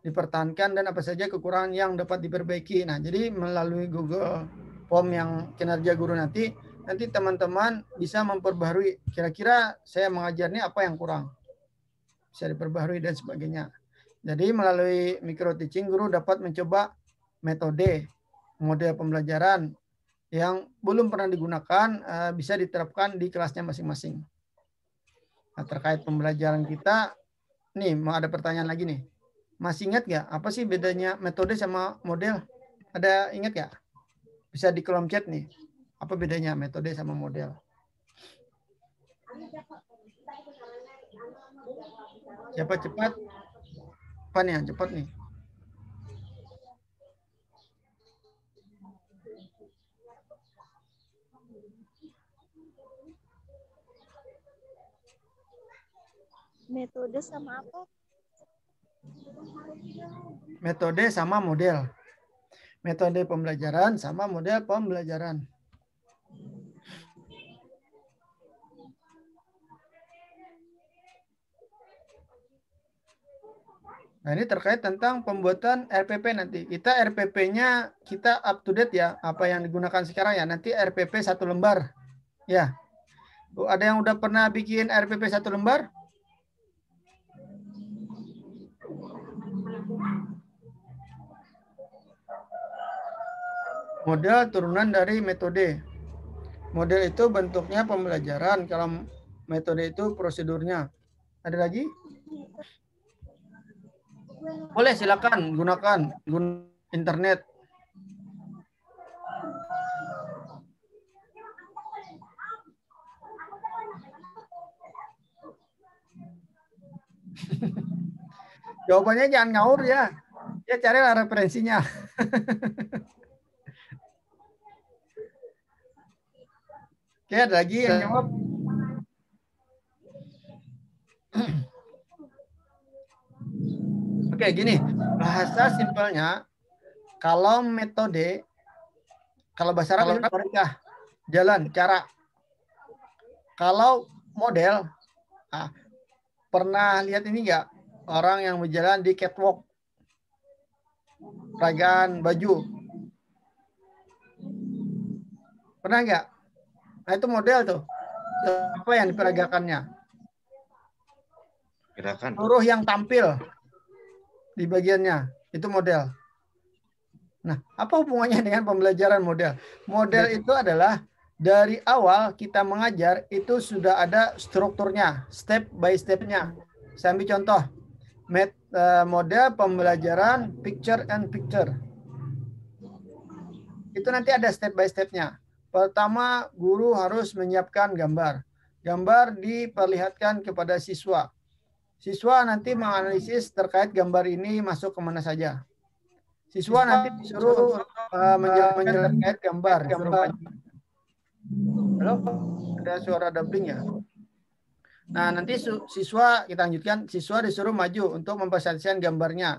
dipertahankan dan apa saja kekurangan yang dapat diperbaiki. Nah, jadi melalui Google Form yang kinerja guru nanti teman-teman bisa memperbaharui. Kira-kira saya mengajarnya apa yang kurang, bisa diperbaharui dan sebagainya. Jadi melalui micro teaching guru dapat mencoba metode, model pembelajaran yang belum pernah digunakan bisa diterapkan di kelasnya masing-masing. Nah, terkait pembelajaran kita, nih mau ada pertanyaan lagi nih. Masih ingat nggak apa sih bedanya metode sama model? Ada ingat nggak? Bisa di kolom chat nih. Apa bedanya metode sama model? Siapa cepat? Apa nih yang cepat nih? Metode sama apa? Metode sama model. Metode pembelajaran sama model pembelajaran. Nah, ini terkait tentang pembuatan RPP nanti. Kita RPP-nya kita up to date ya, apa yang digunakan sekarang ya. Nanti RPP 1 lembar. Ya. Ada yang udah pernah bikin RPP 1 lembar? Model turunan dari metode. Model itu bentuknya pembelajaran, kalau metode itu prosedurnya. Ada lagi? Boleh, silakan gunakan internet. Jawabannya jangan ngawur ya. Ya carilah referensinya. Oke, ada lagi yang jawab? Oke, gini. Bahasa simpelnya, kalau metode, kalau bahasa Arab itu jalan, cara. Kalau model, nah, pernah lihat ini nggak? Orang yang berjalan di catwalk, peragaan baju. Pernah nggak? Nah itu model tuh. Apa yang diperagakannya? Gerakan. Seluruh yang tampil di bagiannya itu model. Nah, apa hubungannya dengan pembelajaran model? Model itu adalah dari awal kita mengajar itu sudah ada strukturnya, step by stepnya. Saya ambil contoh, model pembelajaran picture and picture. Itu nanti ada step by stepnya. Pertama, guru harus menyiapkan gambar. Gambar diperlihatkan kepada siswa. Siswa nanti menganalisis terkait gambar ini masuk kemana saja. Siswa nanti disuruh menjelaskan terkait gambar. Halo, ada suara doubling ya? Nah, nanti siswa, kita lanjutkan, siswa disuruh maju untuk mempresentasikan gambarnya.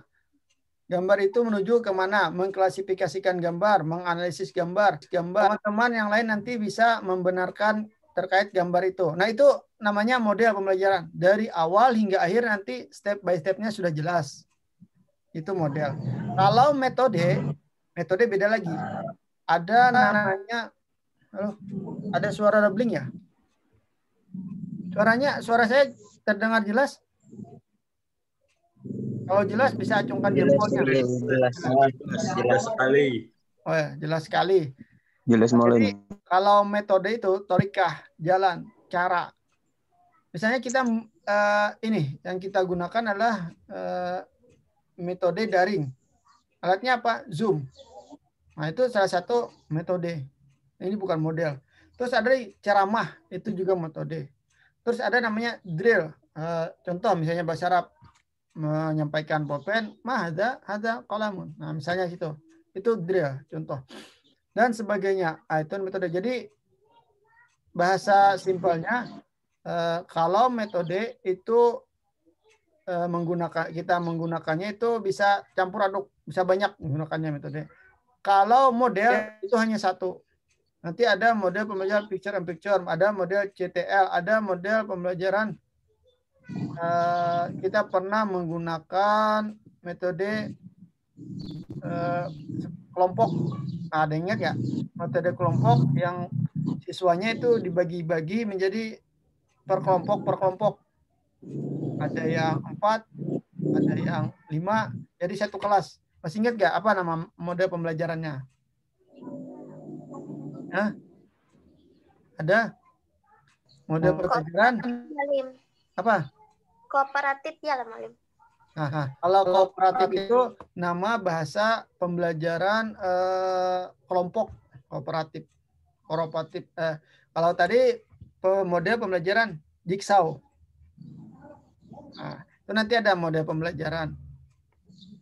Gambar itu menuju kemana? Mengklasifikasikan gambar, menganalisis gambar. Teman-teman yang lain nanti bisa membenarkan terkait gambar itu. Nah, itu namanya model pembelajaran. Dari awal hingga akhir nanti step by step-nya sudah jelas. Itu model. Kalau metode beda lagi. Ada namanya, ada suara doubling ya? Suara saya terdengar jelas? Kalau jelas bisa acungkan jempolnya. Jelas sekali. Oh ya, jelas sekali. Jelas Jadi Maulin. kalau metode itu torikah, jalan, cara. Misalnya kita ini yang kita gunakan adalah metode daring. Alatnya apa? Zoom. Nah, itu salah satu metode. Ini bukan model. Terus ada ceramah, itu juga metode. Terus ada namanya drill. Contoh misalnya bahasa Arab menyampaikan pulpen, hadza qalamun. Nah, misalnya situ. Itu drill, contoh. Dan sebagainya. Itu metode. Jadi bahasa simpelnya kalau metode itu kita menggunakannya itu bisa campur aduk, bisa banyak menggunakannya metode. Kalau model itu hanya satu. Nanti ada model pembelajaran picture and picture, ada model CTL, ada model pembelajaran kita pernah menggunakan metode kelompok. Nah, ada ingat ya? Metode kelompok yang siswanya itu dibagi-bagi menjadi per kelompok. Ada yang 4, ada yang 5, jadi satu kelas. Masih ingat nggak apa nama model pembelajarannya? Hah? Ada model pembelajaran apa? Kooperatif ya lah, Malim. Nah, kalau kooperatif itu nama bahasa pembelajaran kelompok kooperatif. Kalau tadi model pembelajaran jigsaw. Nah, itu nanti ada model pembelajaran.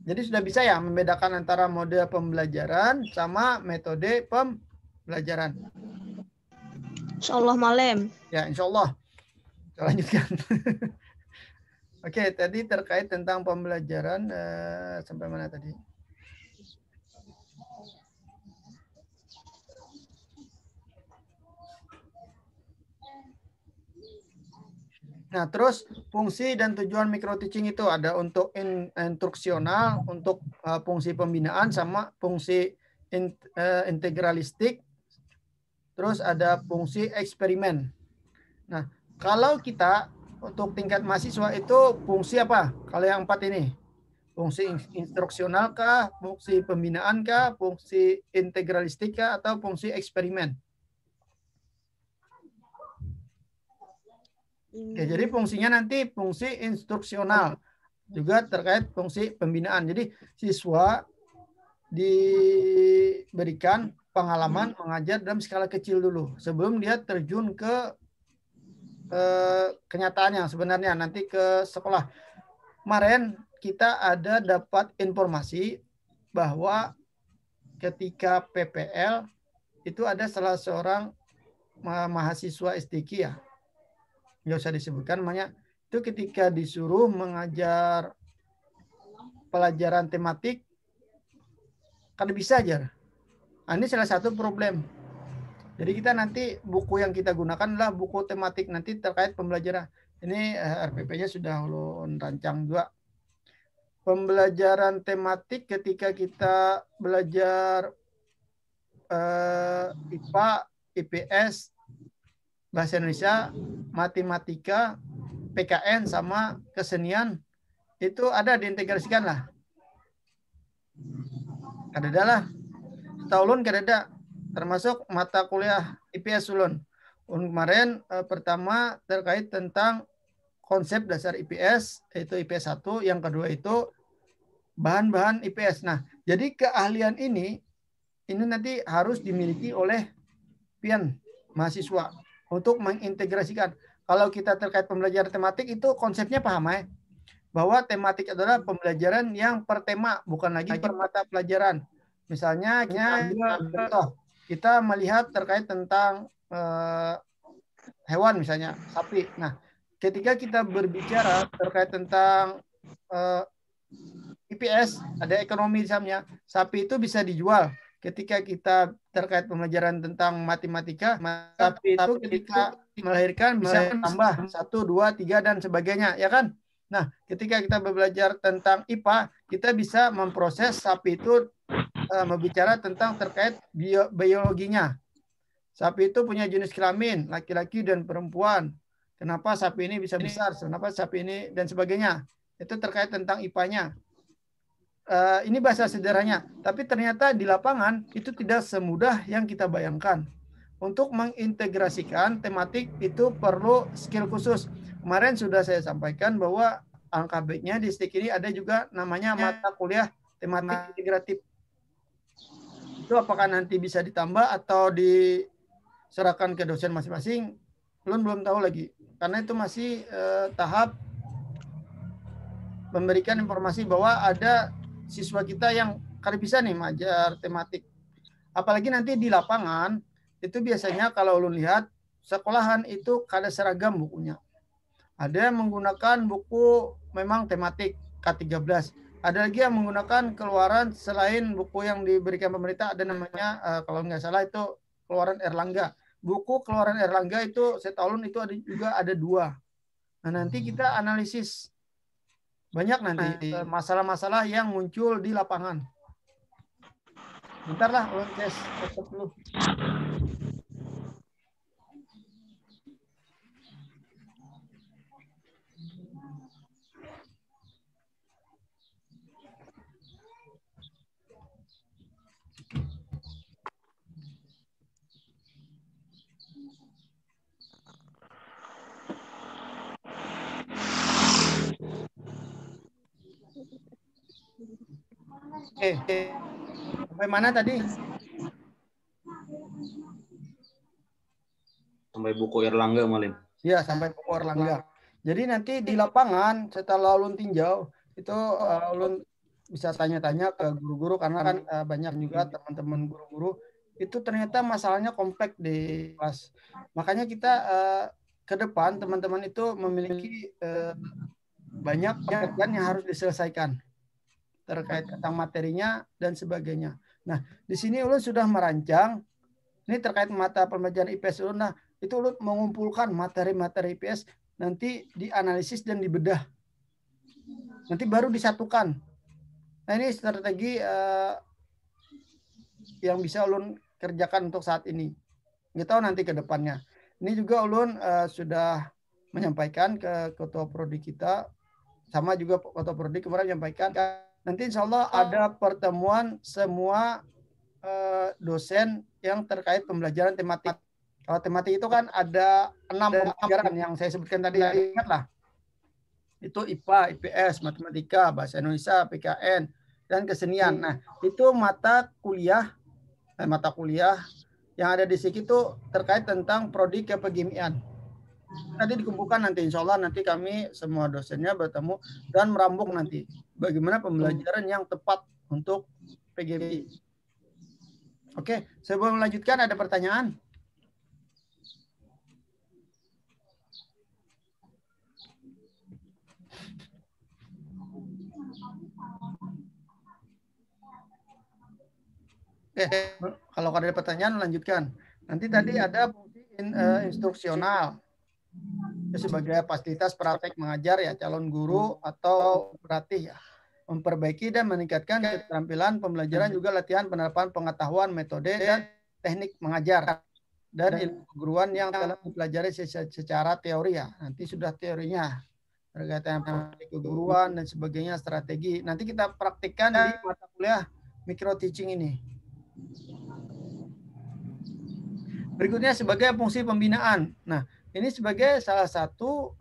Jadi sudah bisa ya membedakan antara model pembelajaran sama metode pembelajaran. Insya Allah Malim. Ya, insya Allah. Kita lanjutkan. Oke, tadi terkait tentang pembelajaran sampai mana tadi? Nah, terus fungsi dan tujuan micro teaching itu ada untuk instruksional, untuk fungsi pembinaan, sama fungsi integralistik, terus ada fungsi eksperimen. Nah, kalau kita untuk tingkat mahasiswa itu fungsi apa? Kalau yang 4 ini, fungsi instruksional kah, fungsi pembinaan kah, fungsi integralistik kah, atau fungsi eksperimen? Oke, jadi fungsinya nanti fungsi instruksional, juga terkait fungsi pembinaan. Jadi siswa diberikan pengalaman mengajar dalam skala kecil dulu, sebelum dia terjun ke kenyataan yang sebenarnya nanti ke sekolah. Kemarin kita ada dapat informasi bahwa ketika PPL itu ada salah seorang mahasiswa S3 ya, nggak usah disebutkan namanya, itu ketika disuruh mengajar pelajaran tematik kan bisa aja. Nah, ini salah satu problem. Jadi kita nanti buku yang kita gunakan adalah buku tematik nanti terkait pembelajaran. Ini RPP-nya sudah ulun rancang juga. Pembelajaran tematik ketika kita belajar IPA, IPS, Bahasa Indonesia, Matematika, PKN, sama kesenian, itu ada diintegrasikan lah. Kadada lah. Setahun kadada. Termasuk mata kuliah IPS ulun. Kemarin pertama terkait tentang konsep dasar IPS, yaitu IPS 1. Yang kedua itu bahan-bahan IPS. Nah, jadi keahlian ini nanti harus dimiliki oleh pian mahasiswa untuk mengintegrasikan. Kalau kita terkait pembelajaran tematik itu konsepnya paham ya? Bahwa tematik adalah pembelajaran yang per tema, bukan lagi per mata pelajaran. Misalnya contoh, kita melihat terkait tentang hewan misalnya, sapi. Nah, ketika kita berbicara terkait tentang IPS, ada ekonomi misalnya, sapi itu bisa dijual. Ketika kita terkait pembelajaran tentang matematika, sapi itu ketika melahirkan bisa tambah 1, 2, 3, dan sebagainya, ya kan? Nah, ketika kita belajar tentang IPA, kita bisa memproses sapi itu berbicara tentang terkait biologinya. Sapi itu punya jenis kelamin, laki-laki dan perempuan. Kenapa sapi ini bisa besar? Kenapa sapi ini dan sebagainya? Itu terkait tentang IPA-nya. Ini bahasa sederhananya, tapi ternyata di lapangan itu tidak semudah yang kita bayangkan. Untuk mengintegrasikan tematik itu perlu skill khusus. Kemarin sudah saya sampaikan bahwa angka baiknya di STIK ini ada juga namanya mata kuliah tematik integratif. Itu apakah nanti bisa ditambah atau diserahkan ke dosen masing-masing? Belum tahu lagi, karena itu masih tahap memberikan informasi bahwa ada siswa kita yang kali bisa nih mengajar tematik. Apalagi nanti di lapangan, itu biasanya kalau lu lihat, sekolahan itu kada seragam bukunya. Ada yang menggunakan buku memang tematik K13. Ada lagi yang menggunakan keluaran selain buku yang diberikan pemerintah, ada namanya, kalau nggak salah itu keluaran Erlangga. Buku keluaran Erlangga itu setahun itu juga ada 2. Nah, nanti kita analisis. Banyak nanti masalah-masalah yang muncul di lapangan. Bentar lah, guys. Tetap dulu. Sampai mana tadi? Sampai buku Erlangga, Malim. Ya, sampai buku Erlangga. Jadi nanti di lapangan setelah ulun tinjau, itu ulun bisa tanya-tanya ke guru-guru, karena kan banyak juga teman-teman guru-guru itu ternyata masalahnya kompleks di kelas. Makanya kita ke depan teman-teman itu memiliki banyak pekerjaan yang harus diselesaikan terkait tentang materinya dan sebagainya. Nah, di sini ulun sudah merancang ini terkait mata pembelajaran IPS ulun. Nah, itu ulun mengumpulkan materi-materi IPS, nanti dianalisis dan dibedah. Nanti baru disatukan. Nah, ini strategi yang bisa ulun kerjakan untuk saat ini. Nggak tahu nanti ke depannya. Ini juga ulun sudah menyampaikan ke ketua prodi kita, sama juga ketua prodi kemarin menyampaikan. Nanti insya Allah ada pertemuan semua dosen yang terkait pembelajaran tematik. Kalau tematik itu kan ada 6 pembelajaran yang saya sebutkan tadi. Ingat lah. Itu IPA, IPS, Matematika, Bahasa Indonesia, PKN, dan kesenian. Nah, itu mata kuliah yang ada di sini itu terkait tentang prodi kepegimian. Nanti dikumpulkan nanti, insya Allah nanti kami semua dosennya bertemu dan merambung nanti bagaimana pembelajaran yang tepat untuk PGMI. Oke, sebelum melanjutkan ada pertanyaan? Kalau ada pertanyaan lanjutkan. Nanti tadi ada fungsi instruksional sebagai fasilitas praktek mengajar ya calon guru atau pelatih ya. Memperbaiki dan meningkatkan keterampilan pembelajaran juga latihan penerapan pengetahuan metode dan teknik mengajar dan ilmu keguruan yang telah dipelajari secara teori ya. Nanti sudah teorinya terkait dengan keguruan dan sebagainya, strategi. Nanti kita praktikkan di mata kuliah micro teaching ini. Berikutnya sebagai fungsi pembinaan. Nah, ini sebagai salah satu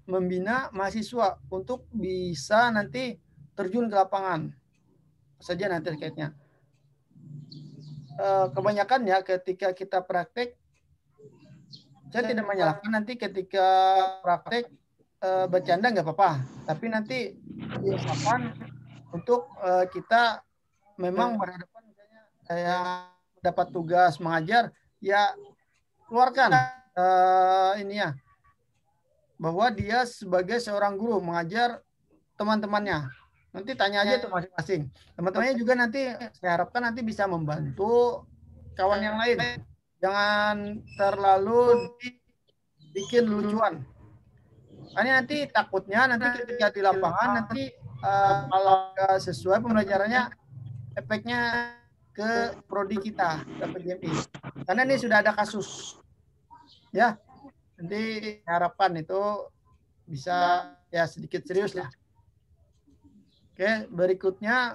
membina mahasiswa untuk bisa nanti terjun ke lapangan saja nanti terkaitnya. Kebanyakan ya ketika kita praktek, saya tidak menyalahkan nanti ketika praktek bercanda nggak apa-apa, tapi nanti biasakan untuk kita memang berhadapan misalnya saya dapat tugas mengajar, ya keluarkan ini ya bahwa dia sebagai seorang guru mengajar teman-temannya. Nanti tanya aja tuh masing-masing. Teman-temannya juga nanti saya harapkan nanti bisa membantu kawan yang lain. Jangan terlalu bikin lucuan. Karena nanti takutnya nanti ketika di lapangan nanti kalau sesuai pembelajarannya efeknya ke prodi kita, ke PGMI. Karena ini sudah ada kasus. Ya. Nanti harapan itu bisa ya sedikit serius lah. Oke, berikutnya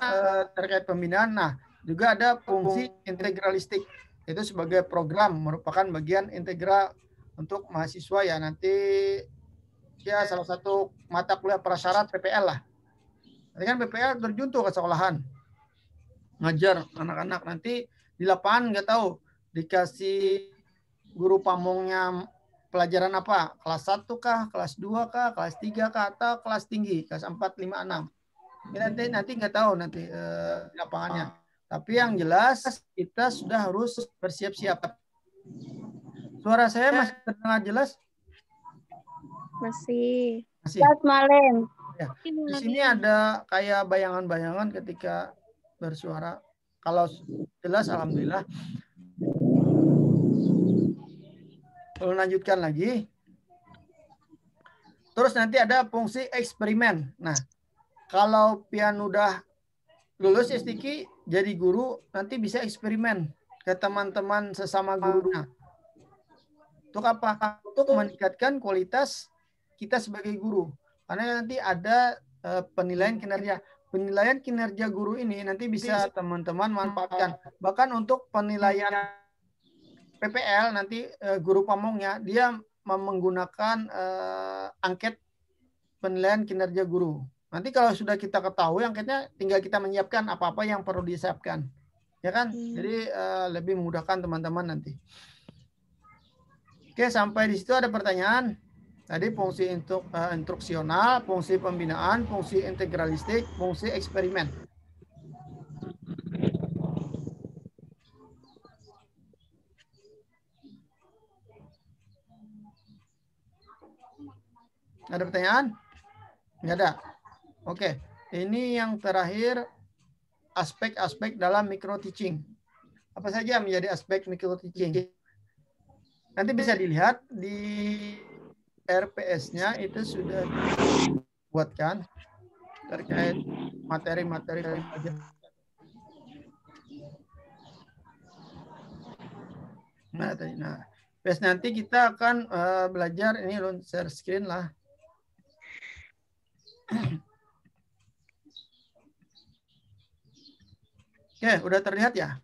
terkait pembinaan. Nah, juga ada fungsi integralistik. Itu sebagai program merupakan bagian integral untuk mahasiswa ya. Nanti ya salah satu mata kuliah prasyarat PPL lah. Nanti kan PPL terjun tuh ke sekolahan. Ngajar anak-anak nanti di lapangan nggak tahu dikasih guru pamongnya pelajaran apa? Kelas 1 kah, kelas 2 kah, kelas 3 kah, atau kelas tinggi, kelas 4, 5, 6. Nanti nggak tahu nanti lapangannya. Tapi yang jelas kita sudah harus bersiap-siap. Suara saya masih terdengar jelas? Masih. Jelas, Malim. Ya. Di sini ada kayak bayangan-bayangan ketika bersuara. Kalau jelas, alhamdulillah. Lalu lanjutkan lagi. Terus nanti ada fungsi eksperimen. Nah, kalau pian udah lulus S3 jadi guru, nanti bisa eksperimen ke teman-teman sesama gurunya. Untuk apa? Untuk meningkatkan kualitas kita sebagai guru. Karena nanti ada penilaian kinerja. Penilaian kinerja guru ini nanti bisa teman-teman manfaatkan. Bahkan untuk penilaian PPL nanti guru pamongnya dia menggunakan angket penilaian kinerja guru. Nanti kalau sudah kita ketahui angketnya, tinggal kita menyiapkan apa-apa yang perlu disiapkan, ya kan? Jadi lebih memudahkan teman-teman nanti. Oke, sampai di situ ada pertanyaan. Tadi fungsi instruksional, fungsi pembinaan, fungsi integralistik, fungsi eksperimen. Ada pertanyaan? Nggak ada. Oke, ini yang terakhir aspek-aspek dalam micro teaching. Apa saja menjadi aspek micro teaching? Nanti bisa dilihat di RPS-nya itu sudah dibuatkan terkait materi-materi pelajaran. Nah, nanti kita akan belajar ini share screen lah. Oke, udah terlihat ya?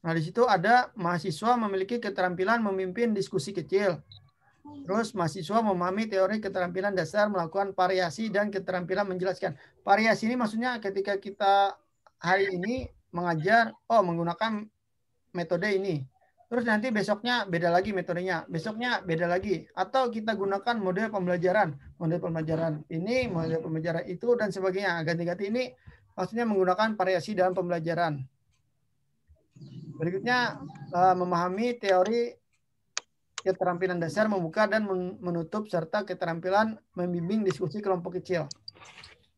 Nah, di situ ada mahasiswa memiliki keterampilan memimpin diskusi kecil. Terus mahasiswa memahami teori keterampilan dasar, melakukan variasi dan keterampilan menjelaskan. Variasi ini maksudnya ketika kita hari ini mengajar, menggunakan metode ini. Terus nanti besoknya beda lagi metodenya, besoknya beda lagi. Atau kita gunakan model pembelajaran ini, model pembelajaran itu, dan sebagainya. Ganti-ganti ini maksudnya menggunakan variasi dalam pembelajaran. Berikutnya, memahami teori keterampilan dasar, membuka dan menutup, serta keterampilan membimbing diskusi kelompok kecil.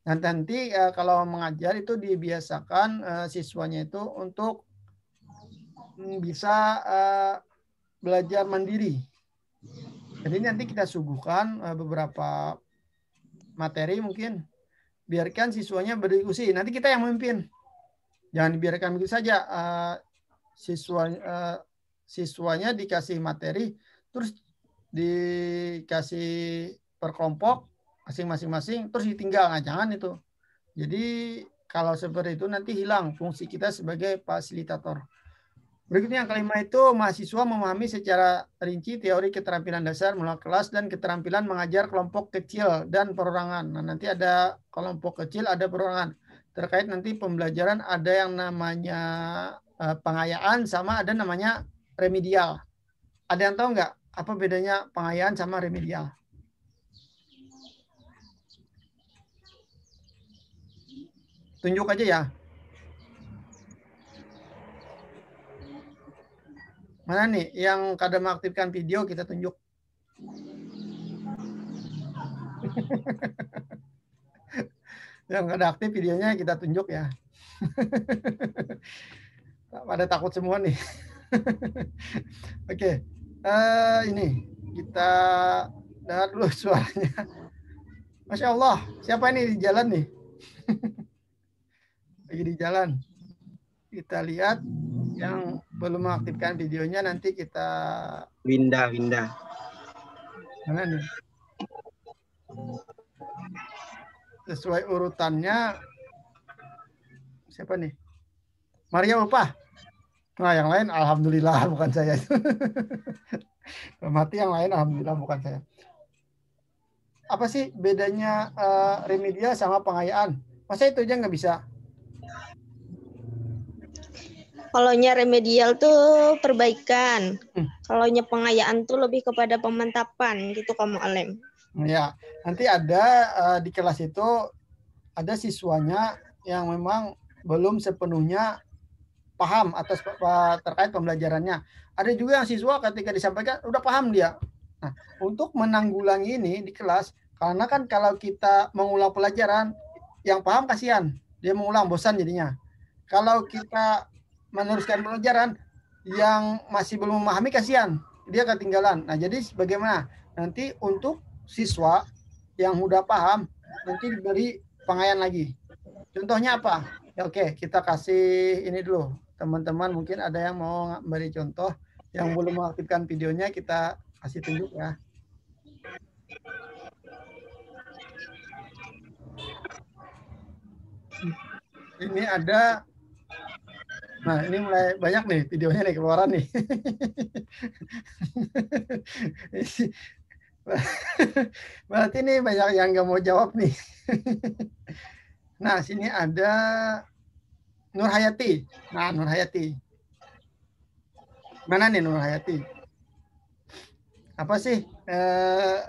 Dan nanti kalau mengajar itu dibiasakan siswanya itu untuk bisa belajar mandiri. Jadi nanti kita suguhkan beberapa materi mungkin. Biarkan siswanya berdiskusi. Nanti kita yang memimpin. Jangan dibiarkan begitu saja. Siswanya dikasih materi, terus dikasih per kelompok masing-masing, terus ditinggal. Nah, jangan itu. Jadi kalau seperti itu nanti hilang fungsi kita sebagai fasilitator. Berikutnya yang kelima itu mahasiswa memahami secara rinci teori keterampilan dasar melalui kelas dan keterampilan mengajar kelompok kecil dan perorangan. Nah, nanti ada kelompok kecil, ada perorangan. Terkait nanti pembelajaran ada yang namanya pengayaan sama ada namanya remedial. Ada yang tahu nggak apa bedanya pengayaan sama remedial? Tunjuk aja ya. Mana nih yang kadang mengaktifkan video kita tunjuk. Yang nggak ada aktif videonya kita tunjuk ya. Pada takut semua nih. Oke. Ini kita dengar dulu suaranya. Masya Allah, siapa ini di jalan nih? Lagi di jalan. Kita lihat yang belum mengaktifkan videonya nanti kita Winda. mana nih? Sesuai urutannya siapa nih? Maria Ulpah. Nah, yang lain alhamdulillah bukan saya. Mati yang lain alhamdulillah bukan saya. Apa sih bedanya remedial sama pengayaan? Masa itu aja nggak bisa? Kalaunya remedial tuh perbaikan. Kalaunya pengayaan tuh lebih kepada pemantapan gitu kamu Alem. Ya, nanti ada di kelas itu ada siswanya yang memang belum sepenuhnya paham atas terkait pembelajarannya. Ada juga yang siswa ketika disampaikan udah paham dia. Nah, untuk menanggulangi ini di kelas, karena kan kalau kita mengulang pelajaran, yang paham kasihan, dia mengulang bosan jadinya. Kalau kita meneruskan pelajaran, yang masih belum memahami kasihan, dia ketinggalan. Nah, jadi bagaimana? Nanti untuk siswa yang udah paham, nanti diberi pengayaan lagi. Contohnya apa? Ya, oke, kita kasih ini dulu. Teman-teman mungkin ada yang mau beri contoh. Yang belum mengaktifkan videonya kita kasih tunjuk ya. Ini ada. Nah, ini mulai banyak nih videonya nih keluaran nih. Berarti ini banyak yang nggak mau jawab nih. Nah, sini ada Nur Hayati. Nah, Nur Hayati. Mana nih Nur Hayati? Apa sih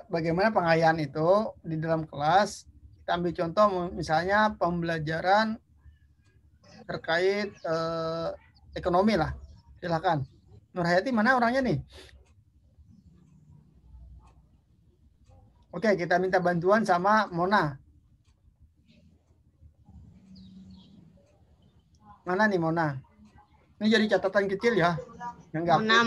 bagaimana pengayaan itu di dalam kelas? Kita ambil contoh misalnya pembelajaran terkait ekonomi lah. Silakan. Nur Hayati mana orangnya nih? Oke, kita minta bantuan sama Mona. Mana nih Mona? Ini jadi catatan kecil ya. Yang Mona.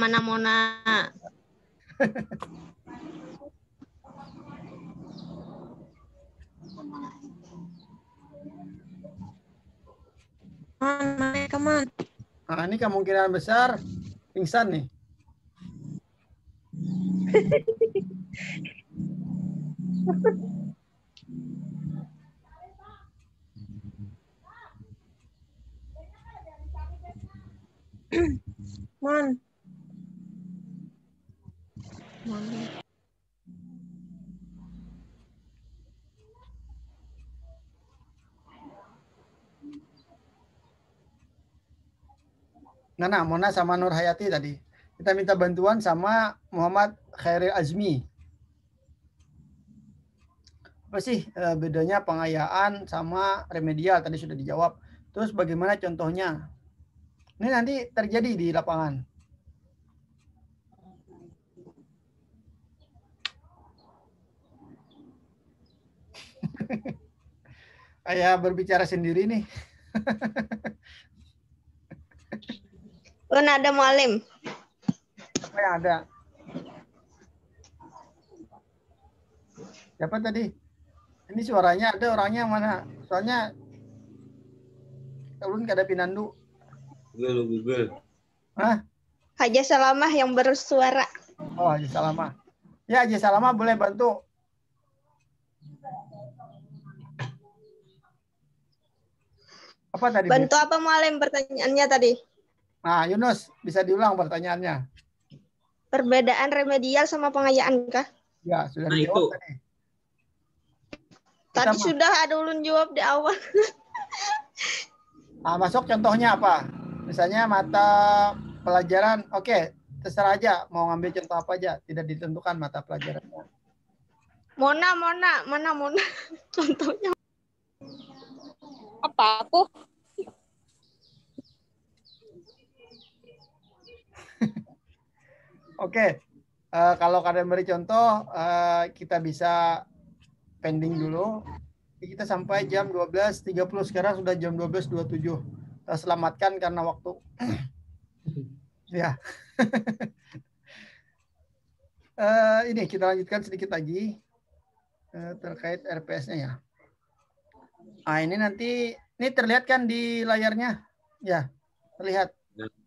Come on. Nah, ini kemungkinan besar pingsan nih. Mon. Nah, Mona sama Nur Hayati tadi. Kita minta bantuan sama Muhammad Khairil Azmi. Apa sih bedanya pengayaan sama remedial? Tadi sudah dijawab. Terus bagaimana contohnya? Ini nanti terjadi di lapangan. Kayak berbicara sendiri nih. Kan ada Mualim. Apa yang ada? Siapa tadi? Ini suaranya ada, orangnya mana? Soalnya ulun kada pinandu. Google. Hah? Haja Salamah yang bersuara. Oh, Haji Salamah. Ya, Haji Salamah boleh bantu. Apa tadi? Bantu apa Mualim pertanyaannya tadi? Nah, Yunus, bisa diulang pertanyaannya. Perbedaan remedial sama pengayaan kah? Ya, sudah Nah, dijawab itu. tadi. Tadi Kita sudah ada ulun jawab di awal. masuk contohnya apa? Misalnya mata pelajaran, oke, terserah aja mau ngambil contoh apa aja, tidak ditentukan mata pelajarannya. Mana Mona? Contohnya. Apa aku? Oke, kalau kalian beri contoh, kita bisa pending dulu. Kita sampai jam 12.30, sekarang sudah jam 12.27. Kita selamatkan karena waktu. Ya. Ini kita lanjutkan sedikit lagi terkait RPS-nya ya. Nah, ini nanti, ini terlihat kan di layarnya? Ya, terlihat.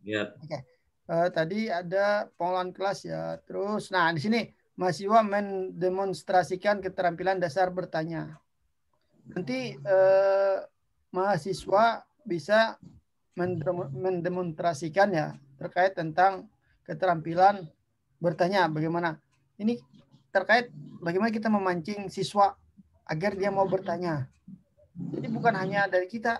Ya. Oke. Tadi ada pengolahan kelas ya. Terus, nah di sini mahasiswa mendemonstrasikan keterampilan dasar bertanya. Nanti mahasiswa bisa mendemonstrasikan ya terkait tentang keterampilan bertanya. Bagaimana? Ini terkait bagaimana kita memancing siswa agar dia mau bertanya. Jadi bukan hanya dari kita,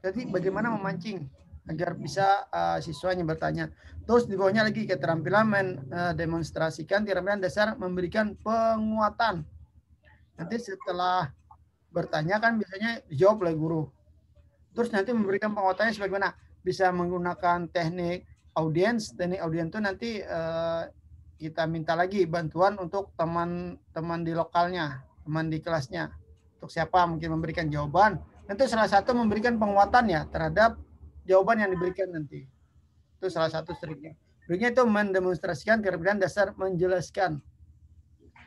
jadi bagaimana memancing agar bisa siswanya bertanya. Terus di bawahnya lagi keterampilan mendemonstrasikan keterampilan dasar memberikan penguatan. Nanti setelah bertanya kan biasanya dijawab oleh guru. Terus nanti memberikan penguatannya sebagaimana bisa menggunakan teknik audiens. Teknik audiens itu nanti kita minta lagi bantuan untuk teman-teman di lokalnya, teman di kelasnya. Untuk siapa mungkin memberikan jawaban. Nanti salah satu memberikan penguatan ya terhadap jawaban yang diberikan nanti. Itu salah satu triknya. Triknya itu mendemonstrasikan keterampilan dasar menjelaskan.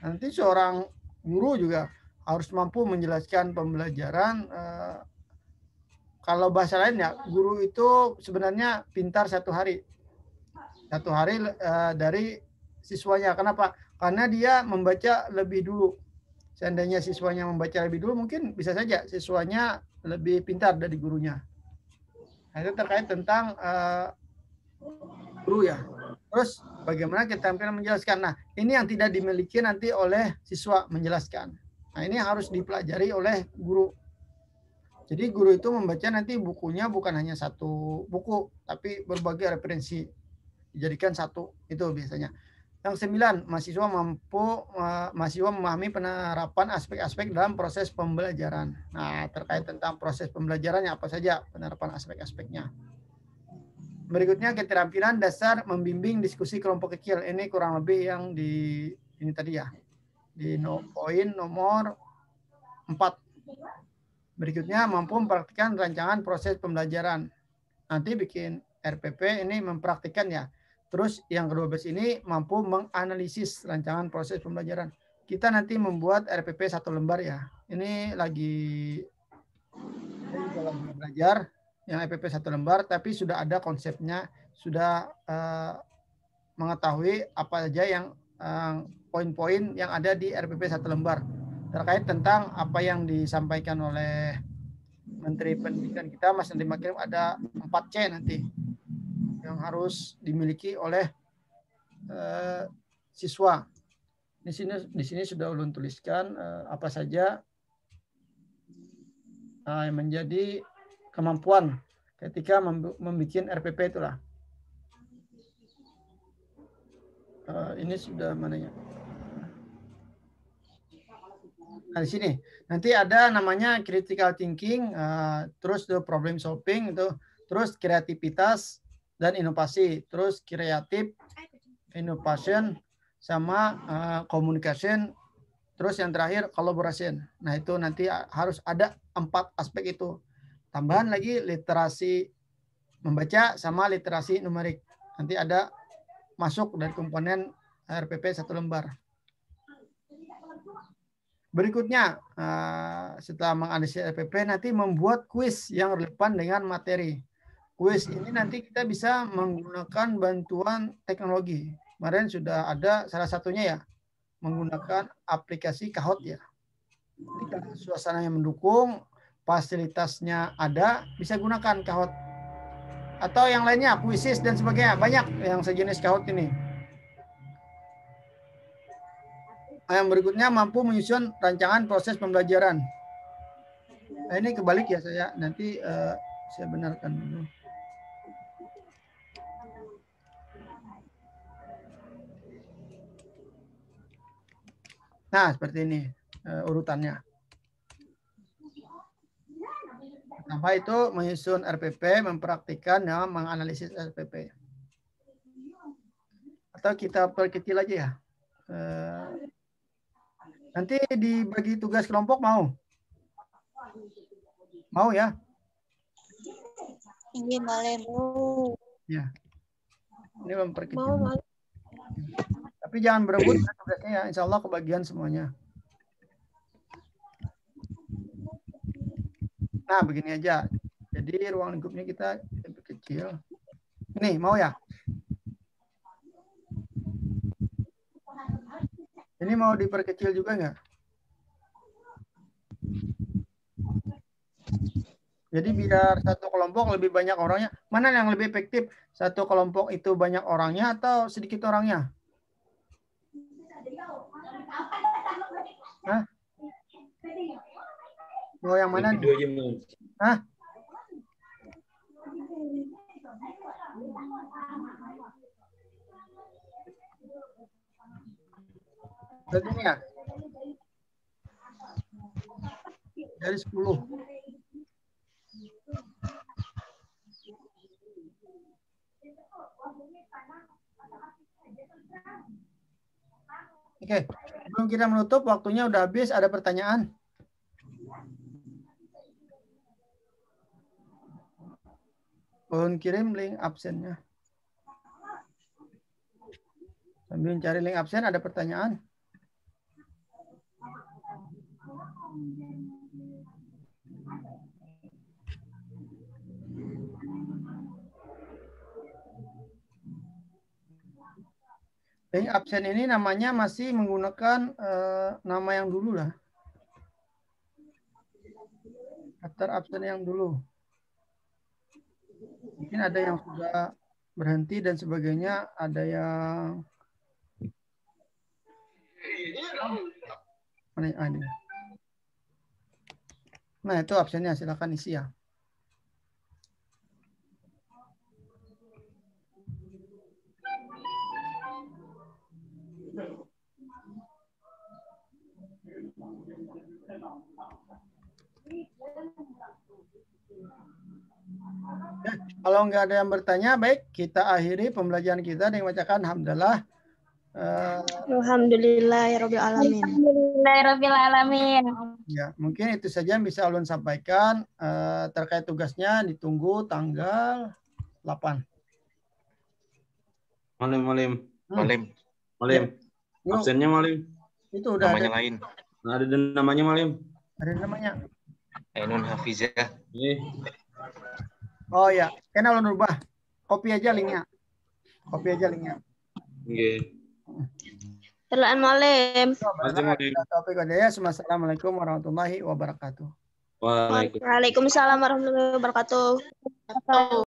Nanti seorang guru juga harus mampu menjelaskan pembelajaran. Kalau bahasa lain ya, guru itu sebenarnya pintar satu hari dari siswanya. Kenapa? Karena dia membaca lebih dulu. Seandainya siswanya membaca lebih dulu, mungkin bisa saja siswanya lebih pintar dari gurunya. Nah, itu terkait tentang guru ya. Terus bagaimana keterampilan menjelaskan. Nah, ini yang tidak dimiliki nanti oleh siswa menjelaskan. Nah, ini harus dipelajari oleh guru. Jadi guru itu membaca nanti bukunya bukan hanya satu buku, tapi berbagai referensi. Dijadikan satu, itu biasanya. Yang 9, mahasiswa memahami penerapan aspek-aspek dalam proses pembelajaran. Nah, terkait tentang proses pembelajarannya apa saja penerapan aspek-aspeknya. Berikutnya keterampilan dasar membimbing diskusi kelompok kecil. Ini kurang lebih yang di ini tadi ya. Di poin nomor 4. Berikutnya mampu mempraktikkan rancangan proses pembelajaran. Nanti bikin RPP ini mempraktikkan ya. Terus yang ke-12 ini mampu menganalisis rancangan proses pembelajaran. Kita nanti membuat RPP 1 lembar ya. Ini lagi belajar yang RPP 1 lembar, tapi sudah ada konsepnya, sudah mengetahui apa saja yang poin-poin yang ada di RPP 1 lembar terkait tentang apa yang disampaikan oleh Menteri Pendidikan kita, Mas Nadiem Makarim, ada 4C nanti yang harus dimiliki oleh siswa. Di sini sudah ulun tuliskan apa saja yang menjadi kemampuan ketika membuat RPP itulah. Ini sudah mananya? Nah, di sini nanti ada namanya critical thinking, terus problem solving itu, terus kreativitas dan inovasi, terus kreatif, innovation, sama communication, terus yang terakhir collaboration. Nah, itu nanti harus ada 4 aspek itu. Tambahan lagi literasi membaca sama literasi numerik. nanti ada masuk dari komponen RPP 1 lembar. Berikutnya, setelah menganalisis RPP, nanti membuat kuis yang relevan dengan materi. Kuis ini nanti kita bisa menggunakan bantuan teknologi. Kemarin sudah ada salah satunya ya, menggunakan aplikasi Kahoot ya. Jika suasananya mendukung, fasilitasnya ada, bisa gunakan Kahoot. Atau yang lainnya, Quizizz dan sebagainya. Banyak yang sejenis Kahoot ini. Yang berikutnya, mampu menyusun rancangan proses pembelajaran. Nah, ini kebalik ya saya. Nanti saya benarkan dulu. Nah, seperti ini urutannya. Pertama itu menyusun RPP, mempraktikkan dan menganalisis RPP. Atau kita perkecil aja ya. Nanti dibagi tugas kelompok mau? Mau ya? Ini boleh. Ya. Ini memperkecil. Tapi jangan berebut tugasnya ya. Insya Allah kebagian semuanya. Nah, begini aja. Jadi ruang lingkupnya kita lebih kecil. Nih, mau ya? Ini mau diperkecil juga nggak? Jadi biar satu kelompok lebih banyak orangnya. Mana yang lebih efektif? Satu kelompok itu banyak orangnya atau sedikit orangnya? Hah? Mau yang mana? Video aja, Mas. Hah? Begini ya? Dari 10. Oke, sebelum kita menutup, waktunya udah habis. Ada pertanyaan? Mohon kirim link absennya. Sambil cari link absen, ada pertanyaan? Link absen ini namanya masih menggunakan nama yang dulu lah. Daftar absen yang dulu. Mungkin ada yang sudah berhenti dan sebagainya. Ada yang... Mana ini? Nah, itu absennya. Silakan isi ya. Ya, kalau nggak ada yang bertanya, baik kita akhiri pembelajaran kita dengan membacakan alhamdulillah. Alhamdulillahirabbil alamin. Alhamdulillahirabbil alamin. Ya, mungkin itu saja yang bisa Ulun sampaikan. Terkait tugasnya ditunggu tanggal 8. Malim. Yuk. Absennya Malim. Itu udah Namanya ada. lain. Ada namanya Malim. Ada namanya. Ainun Hafizah. Oh ya, karena Ulun rubah. Copy aja linknya. Oke. Telaan malam. Assalamualaikum warahmatullahi wabarakatuh. Waalaikumsalam. Waalaikumsalam warahmatullahi wabarakatuh.